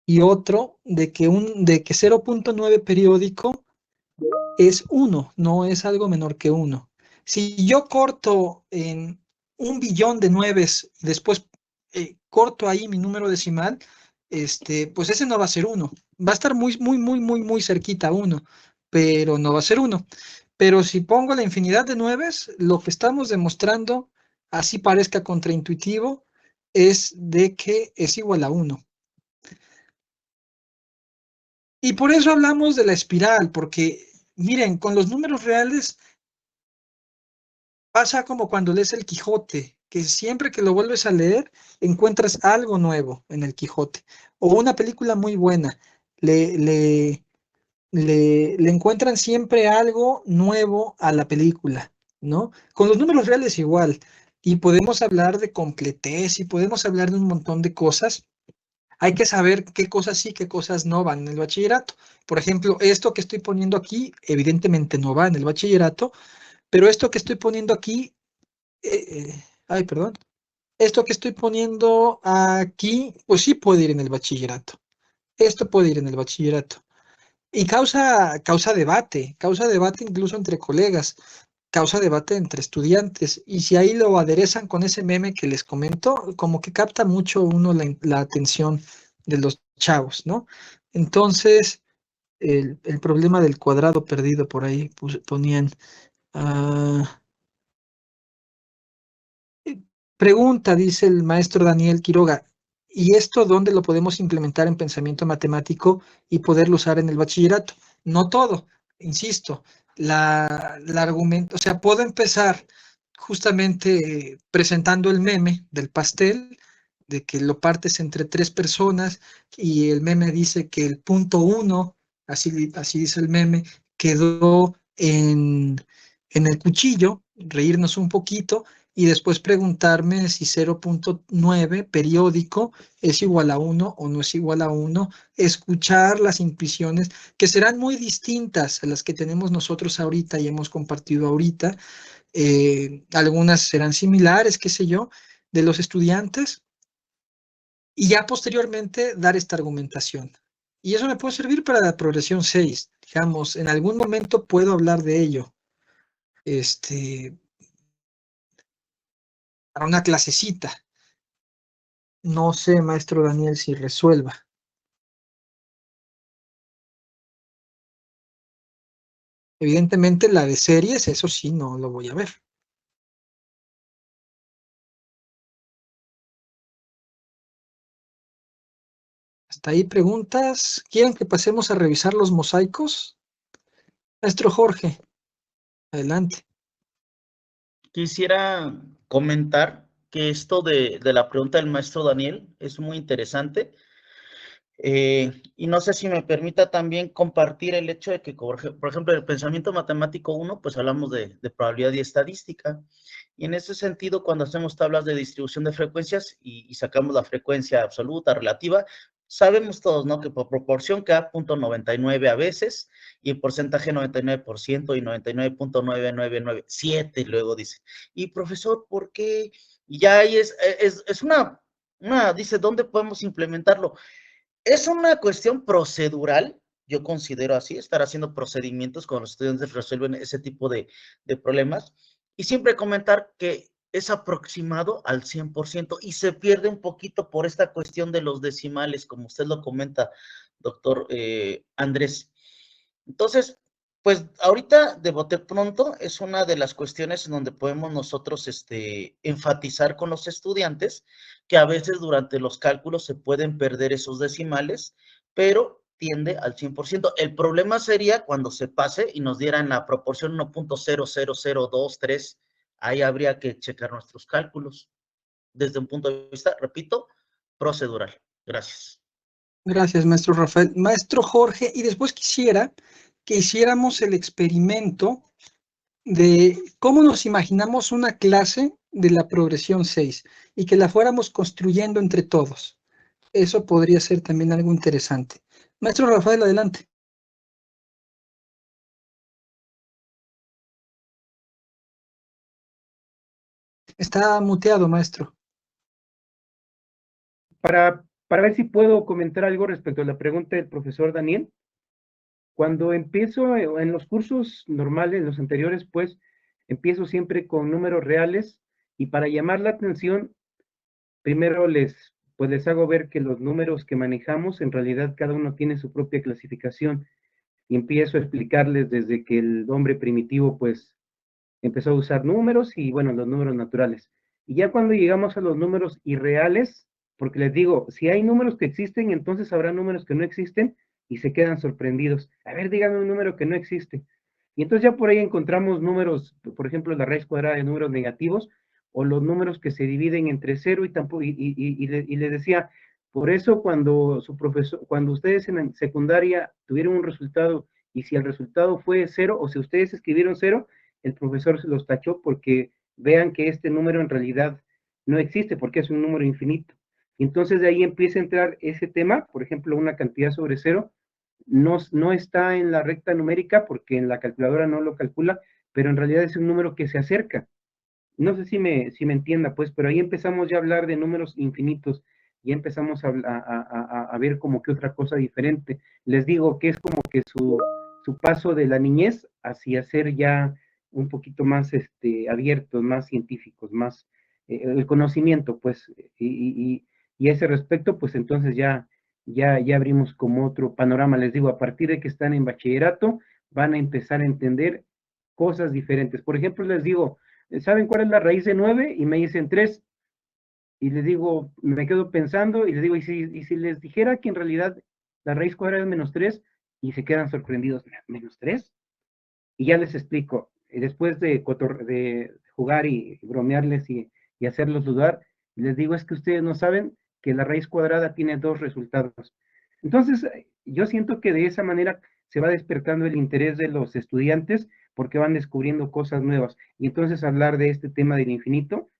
y otro de que 0.9 periódico es 1, no es algo menor que 1. Si yo corto en 1 billón de nueves y después corto ahí mi número decimal, pues ese no va a ser 1. Va a estar muy, muy, muy, muy, muy cerquita a 1, pero no va a ser 1. Pero si pongo la infinidad de nueves, lo que estamos demostrando, así parezca contraintuitivo, es de que es igual a 1. Y por eso hablamos de la espiral, porque miren, con los números reales pasa como cuando lees el Quijote, que siempre que lo vuelves a leer encuentras algo nuevo en el Quijote. O una película muy buena, le, le, le encuentran siempre algo nuevo a la película, ¿no? Con los números reales igual. Y podemos hablar de completez y podemos hablar de un montón de cosas. Hay que saber qué cosas sí, qué cosas no van en el bachillerato. Por ejemplo, esto que estoy poniendo aquí, evidentemente no va en el bachillerato, pero esto que estoy poniendo aquí, perdón, esto que estoy poniendo aquí, pues sí puede ir en el bachillerato. Esto puede ir en el bachillerato. Y causa debate incluso entre colegas, causa debate entre estudiantes. Y si ahí lo aderezan con ese meme que les comento, como que capta mucho uno la atención de los chavos, ¿no? Entonces, el problema del cuadrado perdido por ahí ponían. ah, Pregunta, dice el maestro Daniel Quiroga, ¿y esto dónde lo podemos implementar en pensamiento matemático y poderlo usar en el bachillerato? No todo, insisto, la argumento, o sea, puedo empezar justamente presentando el meme del pastel, de que lo partes entre 3 personas y el meme dice que el punto 1, así dice el meme, quedó en el cuchillo, reírnos un poquito y después preguntarme si 0.9 periódico es igual a 1 o no es igual a 1, escuchar las intuiciones que serán muy distintas a las que tenemos nosotros ahorita y hemos compartido ahorita, algunas serán similares, qué sé yo, de los estudiantes, y ya posteriormente dar esta argumentación. Y eso me puede servir para la progresión 6, digamos, en algún momento puedo hablar de ello. para una clasecita. No sé, maestro Daniel, si resuelva. Evidentemente la de series, eso sí, no lo voy a ver. Hasta ahí preguntas. ¿Quieren que pasemos a revisar los mosaicos? Maestro Jorge, adelante. Quisiera comentar que esto de la pregunta del maestro Daniel es muy interesante. Y no sé si me permita también compartir el hecho de que, por ejemplo, el pensamiento matemático 1, pues hablamos de probabilidad y estadística. Y en ese sentido, cuando hacemos tablas de distribución de frecuencias y sacamos la frecuencia absoluta, relativa, sabemos todos, ¿no? Que por proporción queda 0.99 a veces, y el porcentaje 99% y 99.9997 luego dice. Y profesor, ¿por qué? Y ya ahí es dice, ¿dónde podemos implementarlo? Es una cuestión procedural, yo considero así, estar haciendo procedimientos cuando los estudiantes resuelven ese tipo de problemas, y siempre comentar que es aproximado al 100% y se pierde un poquito por esta cuestión de los decimales, como usted lo comenta, doctor Andrés. Entonces, pues ahorita de bote pronto es una de las cuestiones en donde podemos nosotros enfatizar con los estudiantes que a veces durante los cálculos se pueden perder esos decimales, pero tiende al 100%. El problema sería cuando se pase y nos dieran la proporción 1.00023, ahí habría que checar nuestros cálculos desde un punto de vista, repito, procedural. Gracias. Gracias, maestro Rafael. Maestro Jorge, y después quisiera que hiciéramos el experimento de cómo nos imaginamos una clase de la progresión 6 y que la fuéramos construyendo entre todos. Eso podría ser también algo interesante. Maestro Rafael, adelante. Está muteado, maestro. Para ver si puedo comentar algo respecto a la pregunta del profesor Daniel. Cuando empiezo en los cursos normales, los anteriores, pues, empiezo siempre con números reales, y para llamar la atención, primero les hago ver que los números que manejamos, en realidad cada uno tiene su propia clasificación, y empiezo a explicarles desde que el hombre primitivo, pues, empezó a usar números y, bueno, los números naturales. Y ya cuando llegamos a los números irreales, porque les digo, si hay números que existen, entonces habrá números que no existen, y se quedan sorprendidos. A ver, díganme un número que no existe. Y entonces ya por ahí encontramos números, por ejemplo, la raíz cuadrada de números negativos, o los números que se dividen entre cero y tampoco, y les decía, por eso cuando cuando ustedes en secundaria tuvieron un resultado, y si el resultado fue cero, o si ustedes escribieron cero, el profesor se los tachó, porque vean que este número en realidad no existe, porque es un número infinito. Y entonces de ahí empieza a entrar ese tema, por ejemplo, una cantidad sobre cero, no está en la recta numérica, porque en la calculadora no lo calcula, pero en realidad es un número que se acerca. No sé si me entienda, pues, pero ahí empezamos ya a hablar de números infinitos, y empezamos a ver como que otra cosa diferente. Les digo que es como que su paso de la niñez hacia ser ya un poquito más abiertos, más científicos, más el conocimiento, pues, y a ese respecto, pues entonces ya abrimos como otro panorama. Les digo, a partir de que están en bachillerato, van a empezar a entender cosas diferentes. Por ejemplo, les digo, ¿saben cuál es la raíz de 9? Y me dicen 3. Y les digo, me quedo pensando, y les digo, ¿y si les dijera que en realidad la raíz cuadrada es -3? Y se quedan sorprendidos, ¿-3? Y ya les explico. Y después de jugar y bromearles y hacerlos dudar, les digo, es que ustedes no saben que la raíz cuadrada tiene 2 resultados. Entonces, yo siento que de esa manera se va despertando el interés de los estudiantes, porque van descubriendo cosas nuevas. Y entonces hablar de este tema del infinito,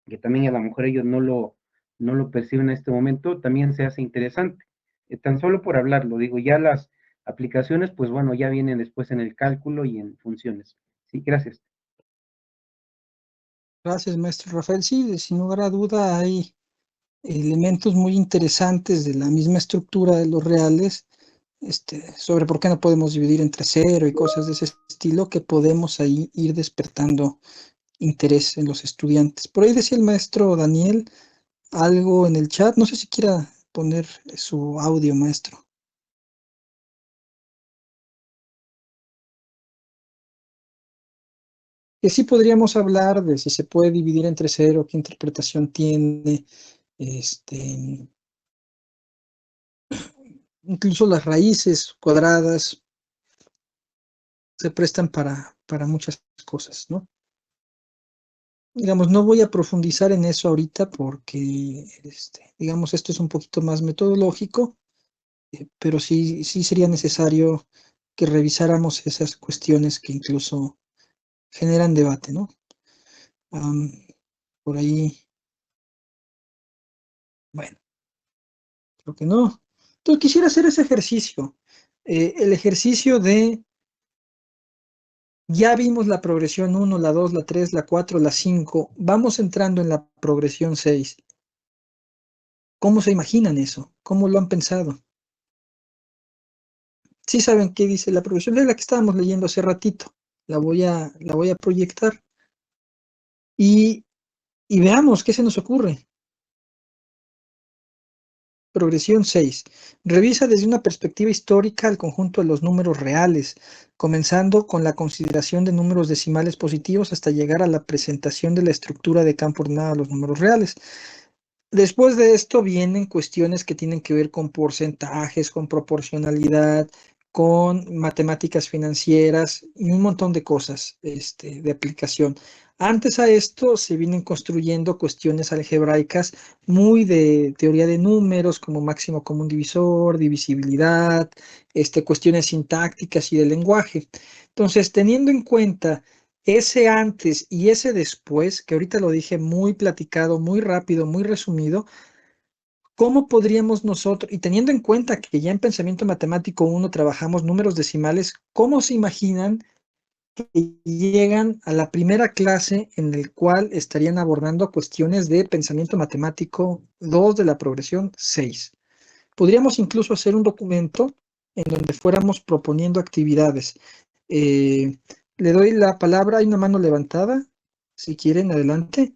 que también a lo mejor ellos no lo perciben en este momento, también se hace interesante. Tan solo por hablarlo, digo, ya las aplicaciones, pues bueno, ya vienen después en el cálculo y en funciones. Sí, gracias. Gracias, maestro Rafael. Sí, sin lugar a duda hay elementos muy interesantes de la misma estructura de los reales, sobre por qué no podemos dividir entre cero y cosas de ese estilo, que podemos ahí ir despertando interés en los estudiantes. Por ahí decía el maestro Daniel algo en el chat, no sé si quiera poner su audio, maestro. Que sí podríamos hablar de si se puede dividir entre cero, qué interpretación tiene, incluso las raíces cuadradas se prestan para muchas cosas, ¿no? Digamos, no voy a profundizar en eso ahorita porque, digamos, esto es un poquito más metodológico, pero sí sería necesario que revisáramos esas cuestiones que incluso generan debate, ¿no? Por ahí, bueno, creo que no. Entonces quisiera hacer ese ejercicio, el ejercicio de, ya vimos la progresión 1, la 2, la 3, la 4, la 5, vamos entrando en la progresión 6. ¿Cómo se imaginan eso? ¿Cómo lo han pensado? Sí saben qué dice la progresión, es la que estábamos leyendo hace ratito. La voy a proyectar y veamos qué se nos ocurre. Progresión 6. Revisa desde una perspectiva histórica el conjunto de los números reales, comenzando con la consideración de números decimales positivos hasta llegar a la presentación de la estructura de campo ordenado a los números reales. Después de esto vienen cuestiones que tienen que ver con porcentajes, con proporcionalidad, con matemáticas financieras y un montón de cosas de aplicación. Antes a esto se vienen construyendo cuestiones algebraicas muy de teoría de números, como máximo común divisor, divisibilidad, cuestiones sintácticas y de lenguaje. Entonces, teniendo en cuenta ese antes y ese después, que ahorita lo dije muy platicado, muy rápido, muy resumido, ¿cómo podríamos nosotros, y teniendo en cuenta que ya en Pensamiento Matemático 1 trabajamos números decimales, cómo se imaginan que llegan a la primera clase en el cual estarían abordando cuestiones de Pensamiento Matemático 2 de la progresión 6? Podríamos incluso hacer un documento en donde fuéramos proponiendo actividades. Le doy la palabra, hay una mano levantada, si quieren, adelante.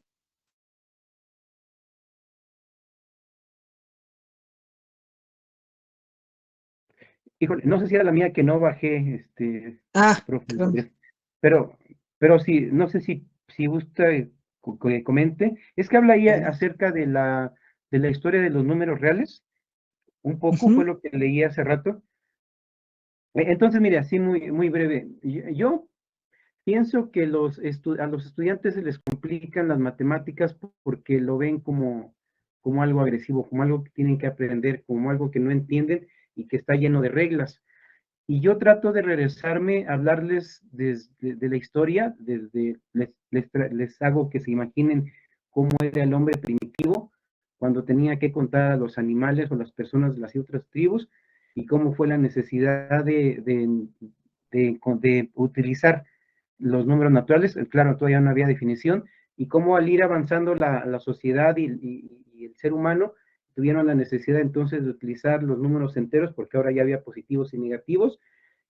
Híjole, no sé si era la mía que no bajé, profe, Caramba. pero sí, no sé si gusta que comente. Es que habla ahí Adelante. acerca de la historia de los números reales. Un poco fue Ujú. lo que leí hace rato. Entonces, mire, así muy breve. Yo pienso que a los estudiantes se les complican las matemáticas porque lo ven como algo agresivo, como algo que tienen que aprender, como algo que no entienden y que está lleno de reglas. Y yo trato de regresarme a hablarles de la historia, les hago que se imaginen cómo era el hombre primitivo cuando tenía que contar a los animales o las personas de las otras tribus y cómo fue la necesidad de utilizar los números naturales. Claro, todavía no había definición, y cómo al ir avanzando la sociedad y el ser humano, tuvieron la necesidad entonces de utilizar los números enteros, porque ahora ya había positivos y negativos,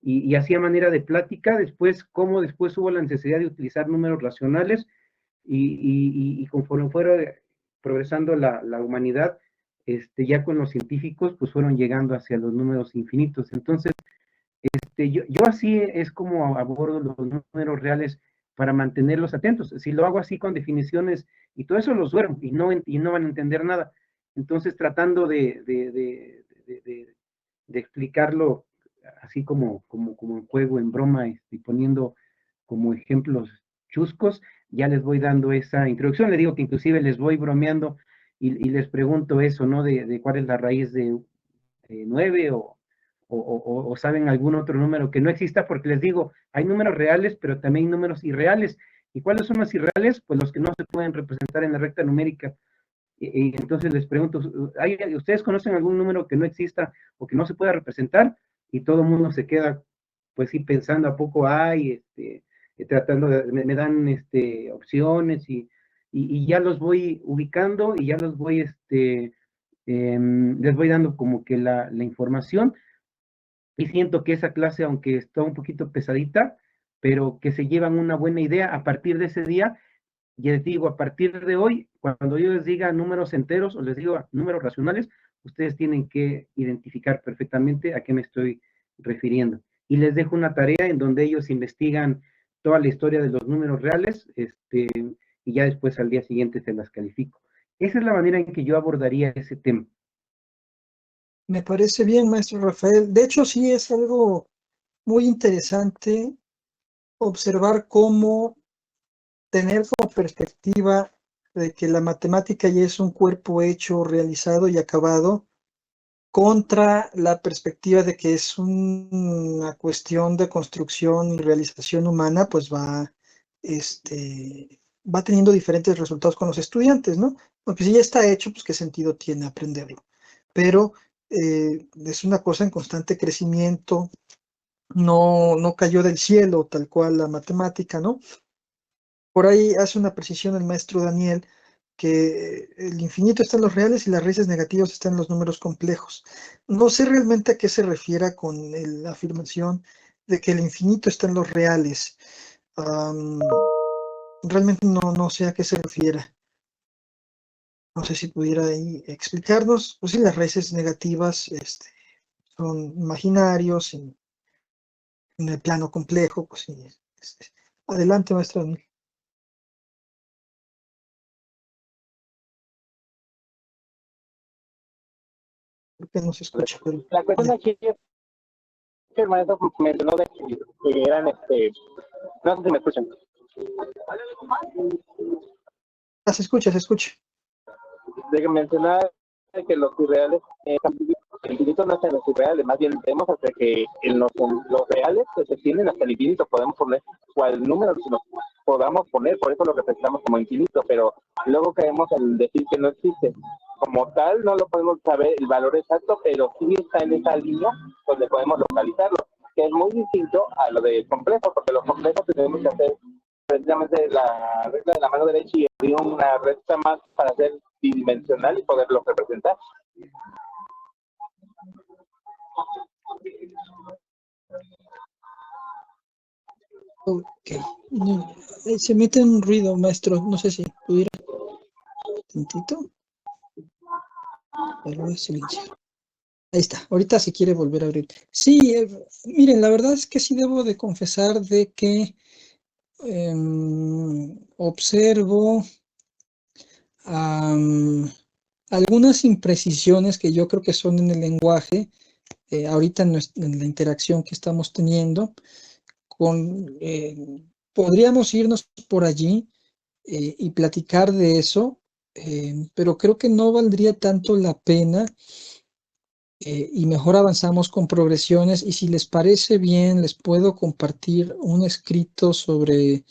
y así a manera de plática, después, cómo después hubo la necesidad de utilizar números racionales, y conforme fuera progresando la humanidad, ya con los científicos, pues fueron llegando hacia los números infinitos. Entonces, yo así es como abordo los números reales para mantenerlos atentos. Si lo hago así con definiciones y todo eso, los duermo y no van a entender nada. Entonces, tratando de explicarlo así como en juego, en broma, y poniendo como ejemplos chuscos, ya les voy dando esa introducción. Le digo que inclusive les voy bromeando y les pregunto eso, ¿no? De cuál es la raíz de 9, o saben algún otro número que no exista, porque les digo, hay números reales, pero también hay números irreales. ¿Y cuáles son los irreales? Pues los que no se pueden representar en la recta numérica. Y entonces les pregunto, ¿ustedes conocen algún número que no exista o que no se pueda representar? Y todo el mundo se queda, pues sí, pensando a poco hay, tratando me dan opciones, y ya los voy ubicando y ya los voy, les voy dando como que la información, y siento que esa clase, aunque está un poquito pesadita, pero que se llevan una buena idea a partir de ese día, Y les digo, a partir de hoy, cuando yo les diga números enteros o les digo números racionales, ustedes tienen que identificar perfectamente a qué me estoy refiriendo. Y les dejo una tarea en donde ellos investigan toda la historia de los números reales, y ya después al día siguiente se las califico. Esa es la manera en que yo abordaría ese tema. Me parece bien, maestro Rafael. De hecho, sí es algo muy interesante observar cómo tener como perspectiva de que la matemática ya es un cuerpo hecho, realizado y acabado, contra la perspectiva de que es una cuestión de construcción y realización humana, pues va teniendo diferentes resultados con los estudiantes, ¿no? Porque si ya está hecho, pues qué sentido tiene aprenderlo. Pero es una cosa en constante crecimiento, no cayó del cielo tal cual la matemática, ¿no? Por ahí hace una precisión el maestro Daniel, que el infinito está en los reales y las raíces negativas están en los números complejos. No sé realmente a qué se refiera con la afirmación de que el infinito está en los reales. Realmente no sé a qué se refiere. No sé si pudiera ahí explicarnos. Pues sí, las raíces negativas son imaginarios en el plano complejo. Pues sí. Adelante, maestro Daniel. Creo que no se escucha, pero La cuestión aquí es que el maestro mencionó de que eran, no sé si me escuchan. se escucha, se escucha. De que mencionaba que los irreales, el infinito no está en los irreales, más bien vemos hasta que en los reales se extienden hasta el infinito, podemos poner cual número que nos podamos poner, por eso lo representamos como infinito, pero luego caemos en decir que no existe. Como tal, no lo podemos saber el valor exacto, pero sí está en esa línea donde podemos localizarlo, que es muy distinto a lo de complejo, porque los complejos tenemos que hacer precisamente la regla de la mano derecha y abrir una recta más para ser bidimensional y poderlo representar. Ok. Se mete un ruido, maestro. No sé si pudiera. Tantito. Pero voy a silenciar. Ahí está. Ahorita si quiere volver a abrir. Sí, miren, la verdad es que sí debo de confesar de que observo algunas imprecisiones que yo creo que son en el lenguaje, ahorita en la interacción que estamos teniendo, podríamos irnos por allí y platicar de eso, pero creo que no valdría tanto la pena y mejor avanzamos con progresiones y si les parece bien, les puedo compartir un escrito sobre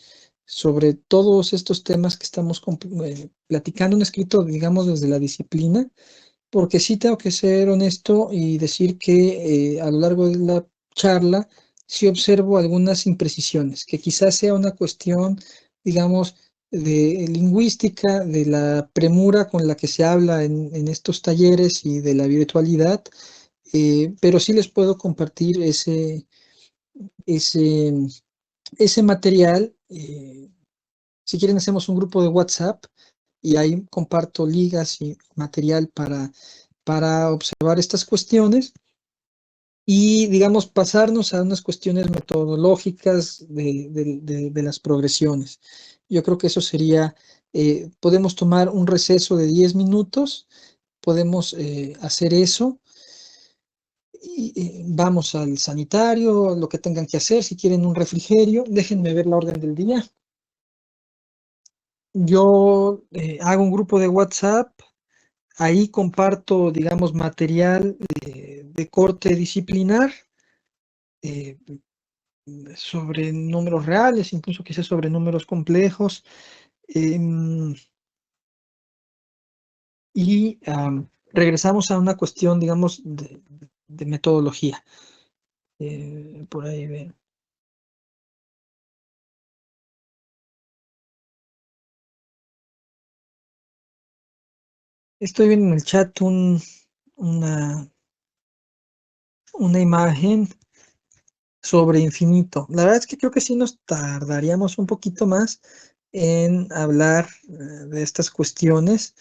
todos estos temas que estamos platicando, un escrito, digamos, desde la disciplina, porque sí tengo que ser honesto y decir que a lo largo de la charla sí observo algunas imprecisiones, que quizás sea una cuestión, digamos, de lingüística, de la premura con la que se habla en estos talleres y de la virtualidad, pero sí les puedo compartir ese, ese material. Si quieren, hacemos un grupo de WhatsApp y ahí comparto ligas y material para observar estas cuestiones y, digamos, pasarnos a unas cuestiones metodológicas de las progresiones. Yo creo que eso sería, podemos tomar un receso de 10 minutos, podemos hacer eso. Y vamos al sanitario, lo que tengan que hacer, si quieren un refrigerio, déjenme ver la orden del día. Yo hago un grupo de WhatsApp, ahí comparto, digamos, material de corte disciplinar sobre números reales, incluso quizás sobre números complejos, y regresamos a una cuestión, digamos, de metodología. Por ahí ven. Estoy viendo en el chat una imagen sobre infinito. La verdad es que creo que sí nos tardaríamos un poquito más, en hablar de estas cuestiones.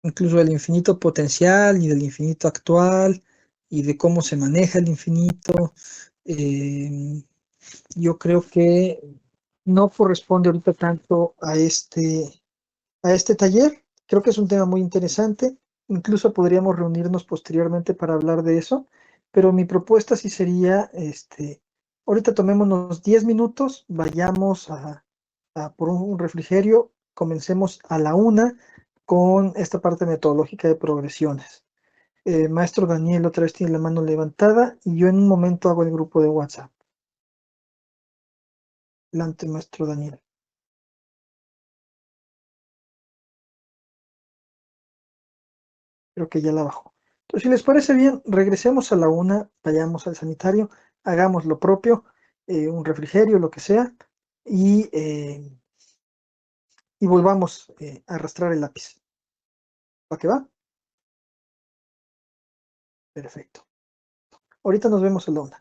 Incluso del infinito potencial y del infinito actual y de cómo se maneja el infinito. Yo creo que no corresponde ahorita tanto a este taller. Creo que es un tema muy interesante. Incluso podríamos reunirnos posteriormente para hablar de eso, pero mi propuesta sí sería, ahorita tomémonos 10 minutos, vayamos a por un refrigerio, comencemos a la 1 con esta parte metodológica de progresiones. Maestro Daniel otra vez tiene la mano levantada y yo en un momento hago el grupo de WhatsApp. Adelante, maestro Daniel. Creo que ya la bajó. Entonces, si les parece bien, regresemos a la 1, vayamos al sanitario, hagamos lo propio, un refrigerio, lo que sea, y volvamos a arrastrar el lápiz. ¿Va que va? Perfecto. Ahorita nos vemos a la 1.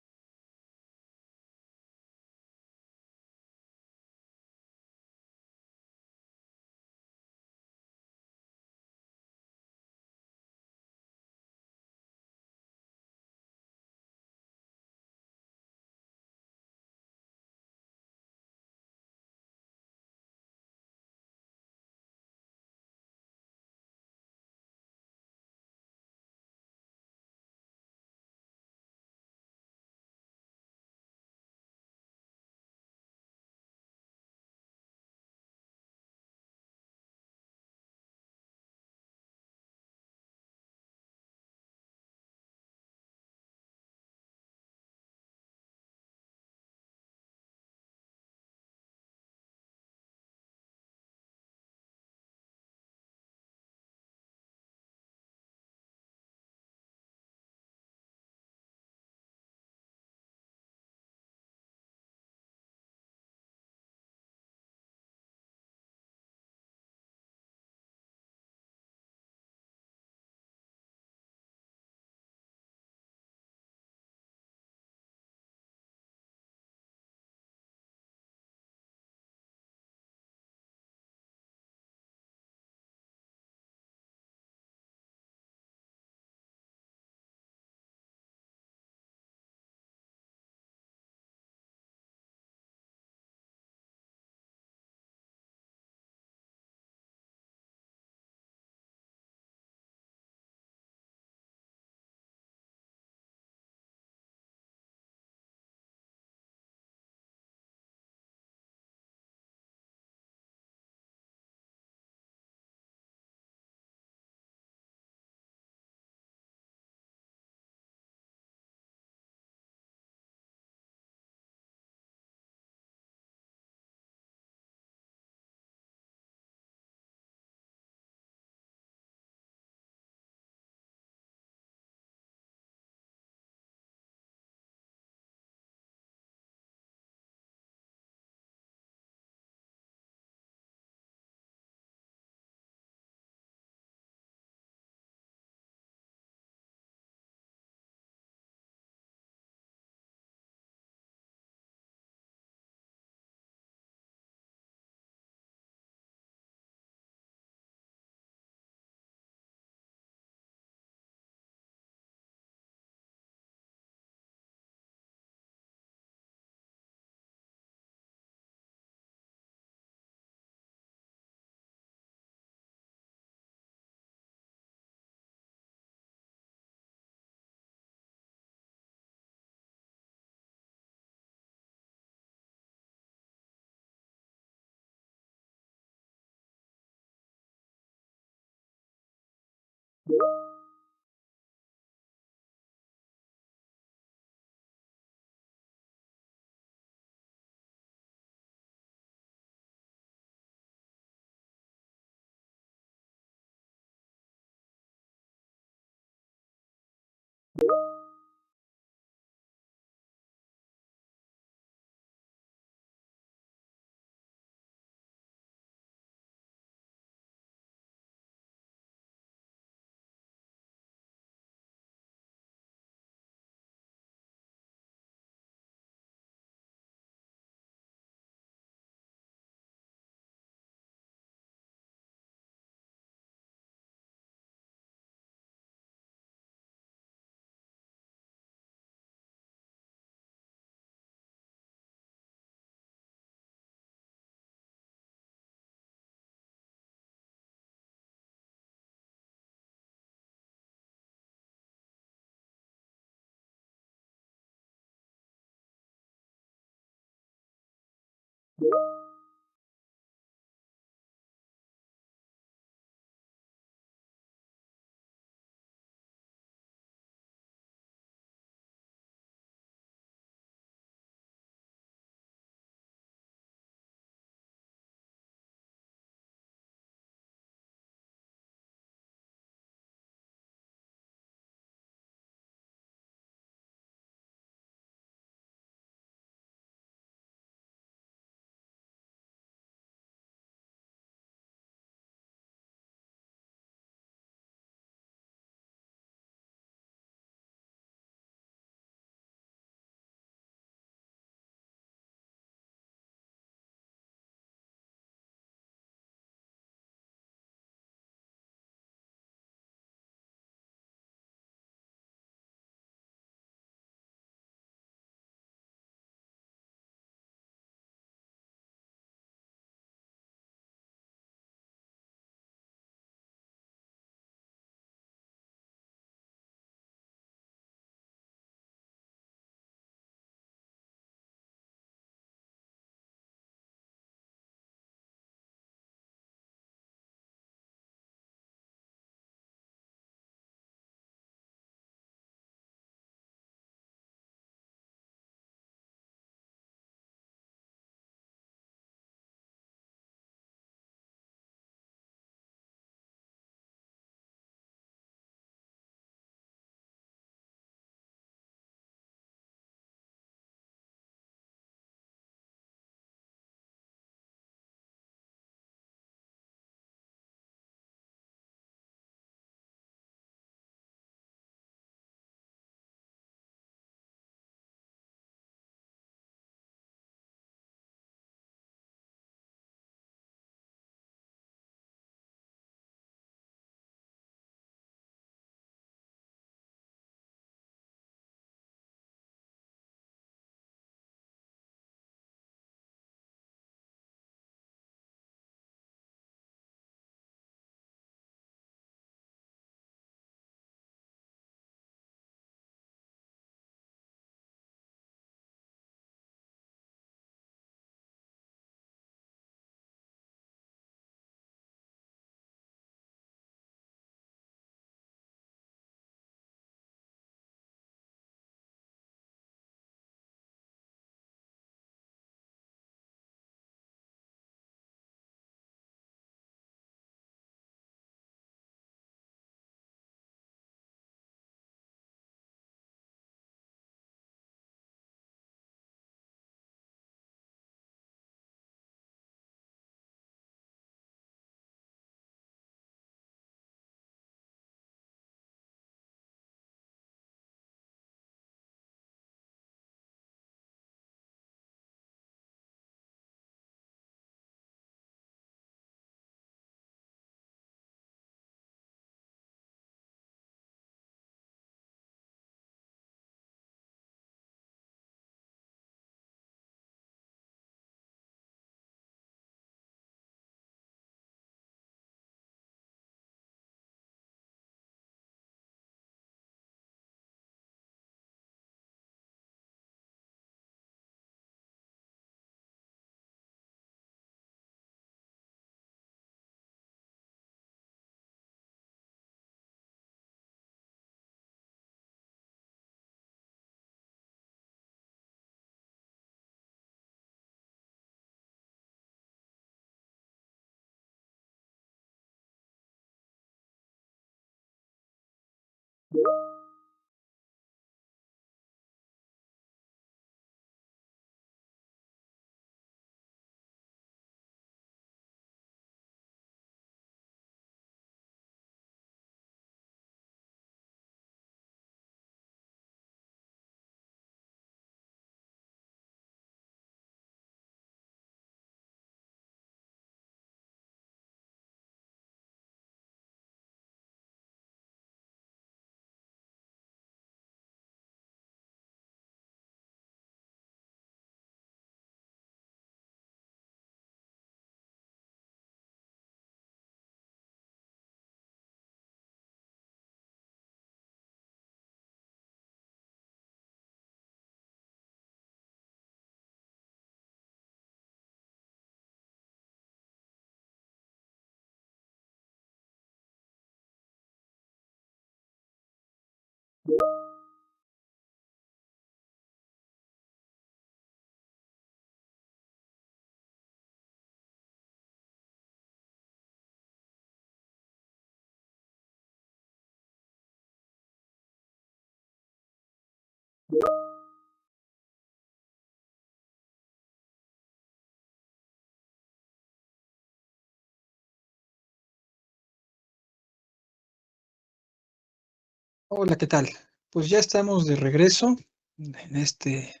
Hola, ¿qué tal? Pues ya estamos de regreso en este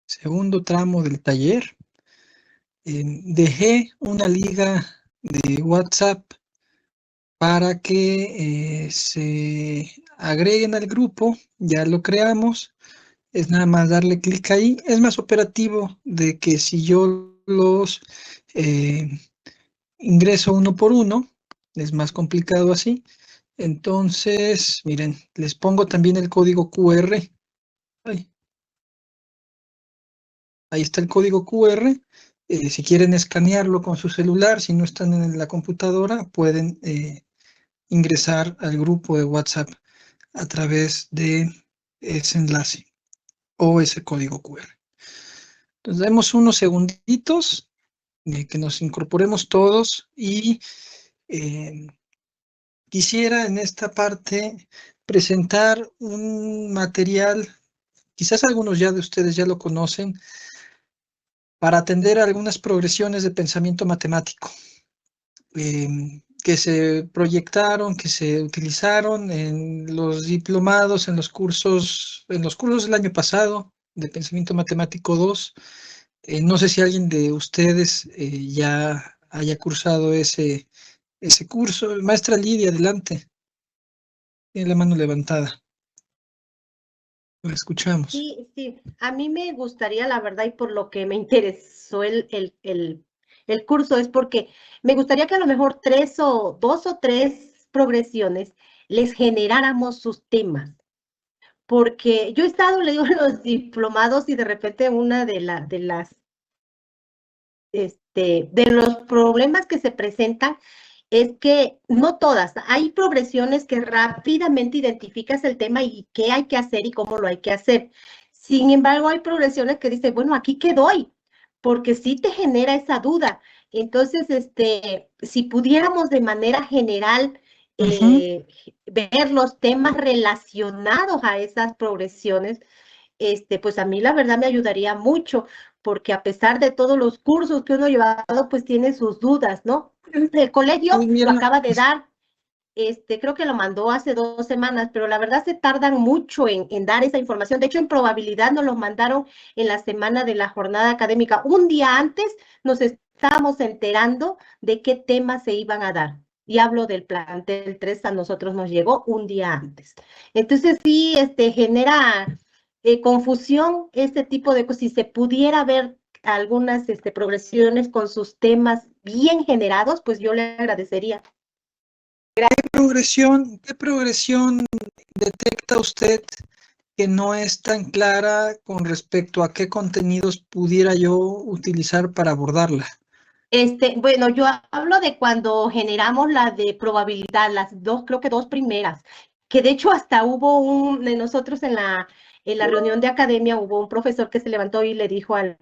segundo tramo del taller. Dejé una liga de WhatsApp para que se agreguen al grupo. Ya lo creamos. Es nada más darle clic ahí. Es más operativo de que si yo los eh, ingreso uno por uno, es más complicado así. Entonces, miren, les pongo también el código QR. Ay, ahí está el código QR. Si quieren escanearlo con su celular, si no están en la computadora, pueden ingresar al grupo de WhatsApp a través de ese enlace o ese código QR. Entonces, demos unos segunditos que nos incorporemos todos y quisiera en esta parte presentar un material, quizás algunos ya de ustedes ya lo conocen, para atender algunas progresiones de pensamiento matemático que se proyectaron, que se utilizaron en los diplomados, en los cursos del año pasado de Pensamiento Matemático 2. No sé si alguien de ustedes ya haya cursado ese curso. Maestra Lidia, adelante. Tiene la mano levantada. La escuchamos. Sí, sí, a mí me gustaría, la verdad, y por lo que me interesó el curso, es porque me gustaría que a lo mejor dos o tres progresiones les generáramos sus temas. Porque yo he estado, le digo, en los diplomados y de repente una de los problemas que se presentan es que no todas, hay progresiones que rápidamente identificas el tema y qué hay que hacer y cómo lo hay que hacer. Sin embargo, hay progresiones que dicen, bueno, aquí qué doy, porque sí te genera esa duda. Entonces, si pudiéramos de manera general ver los temas relacionados a esas progresiones, pues a mí la verdad me ayudaría mucho, porque a pesar de todos los cursos que uno ha llevado, pues tiene sus dudas, ¿no? El colegio lo acaba de dar, creo que lo mandó hace 2 semanas, pero la verdad se tardan mucho en dar esa información. De hecho, en probabilidad nos los mandaron en la semana de la jornada académica. Un día antes nos estábamos enterando de qué temas se iban a dar. Y hablo del plantel 3, a nosotros nos llegó un día antes. Entonces sí, genera confusión este tipo de cosas. Si se pudiera ver algunas progresiones con sus temas bien generados, pues yo le agradecería. ¿Qué progresión detecta usted que no es tan clara con respecto a qué contenidos pudiera yo utilizar para abordarla? Bueno, yo hablo de cuando generamos la de probabilidad, creo que 2 primeras, que de hecho hasta hubo de nosotros en la reunión de academia, hubo un profesor que se levantó y le dijo al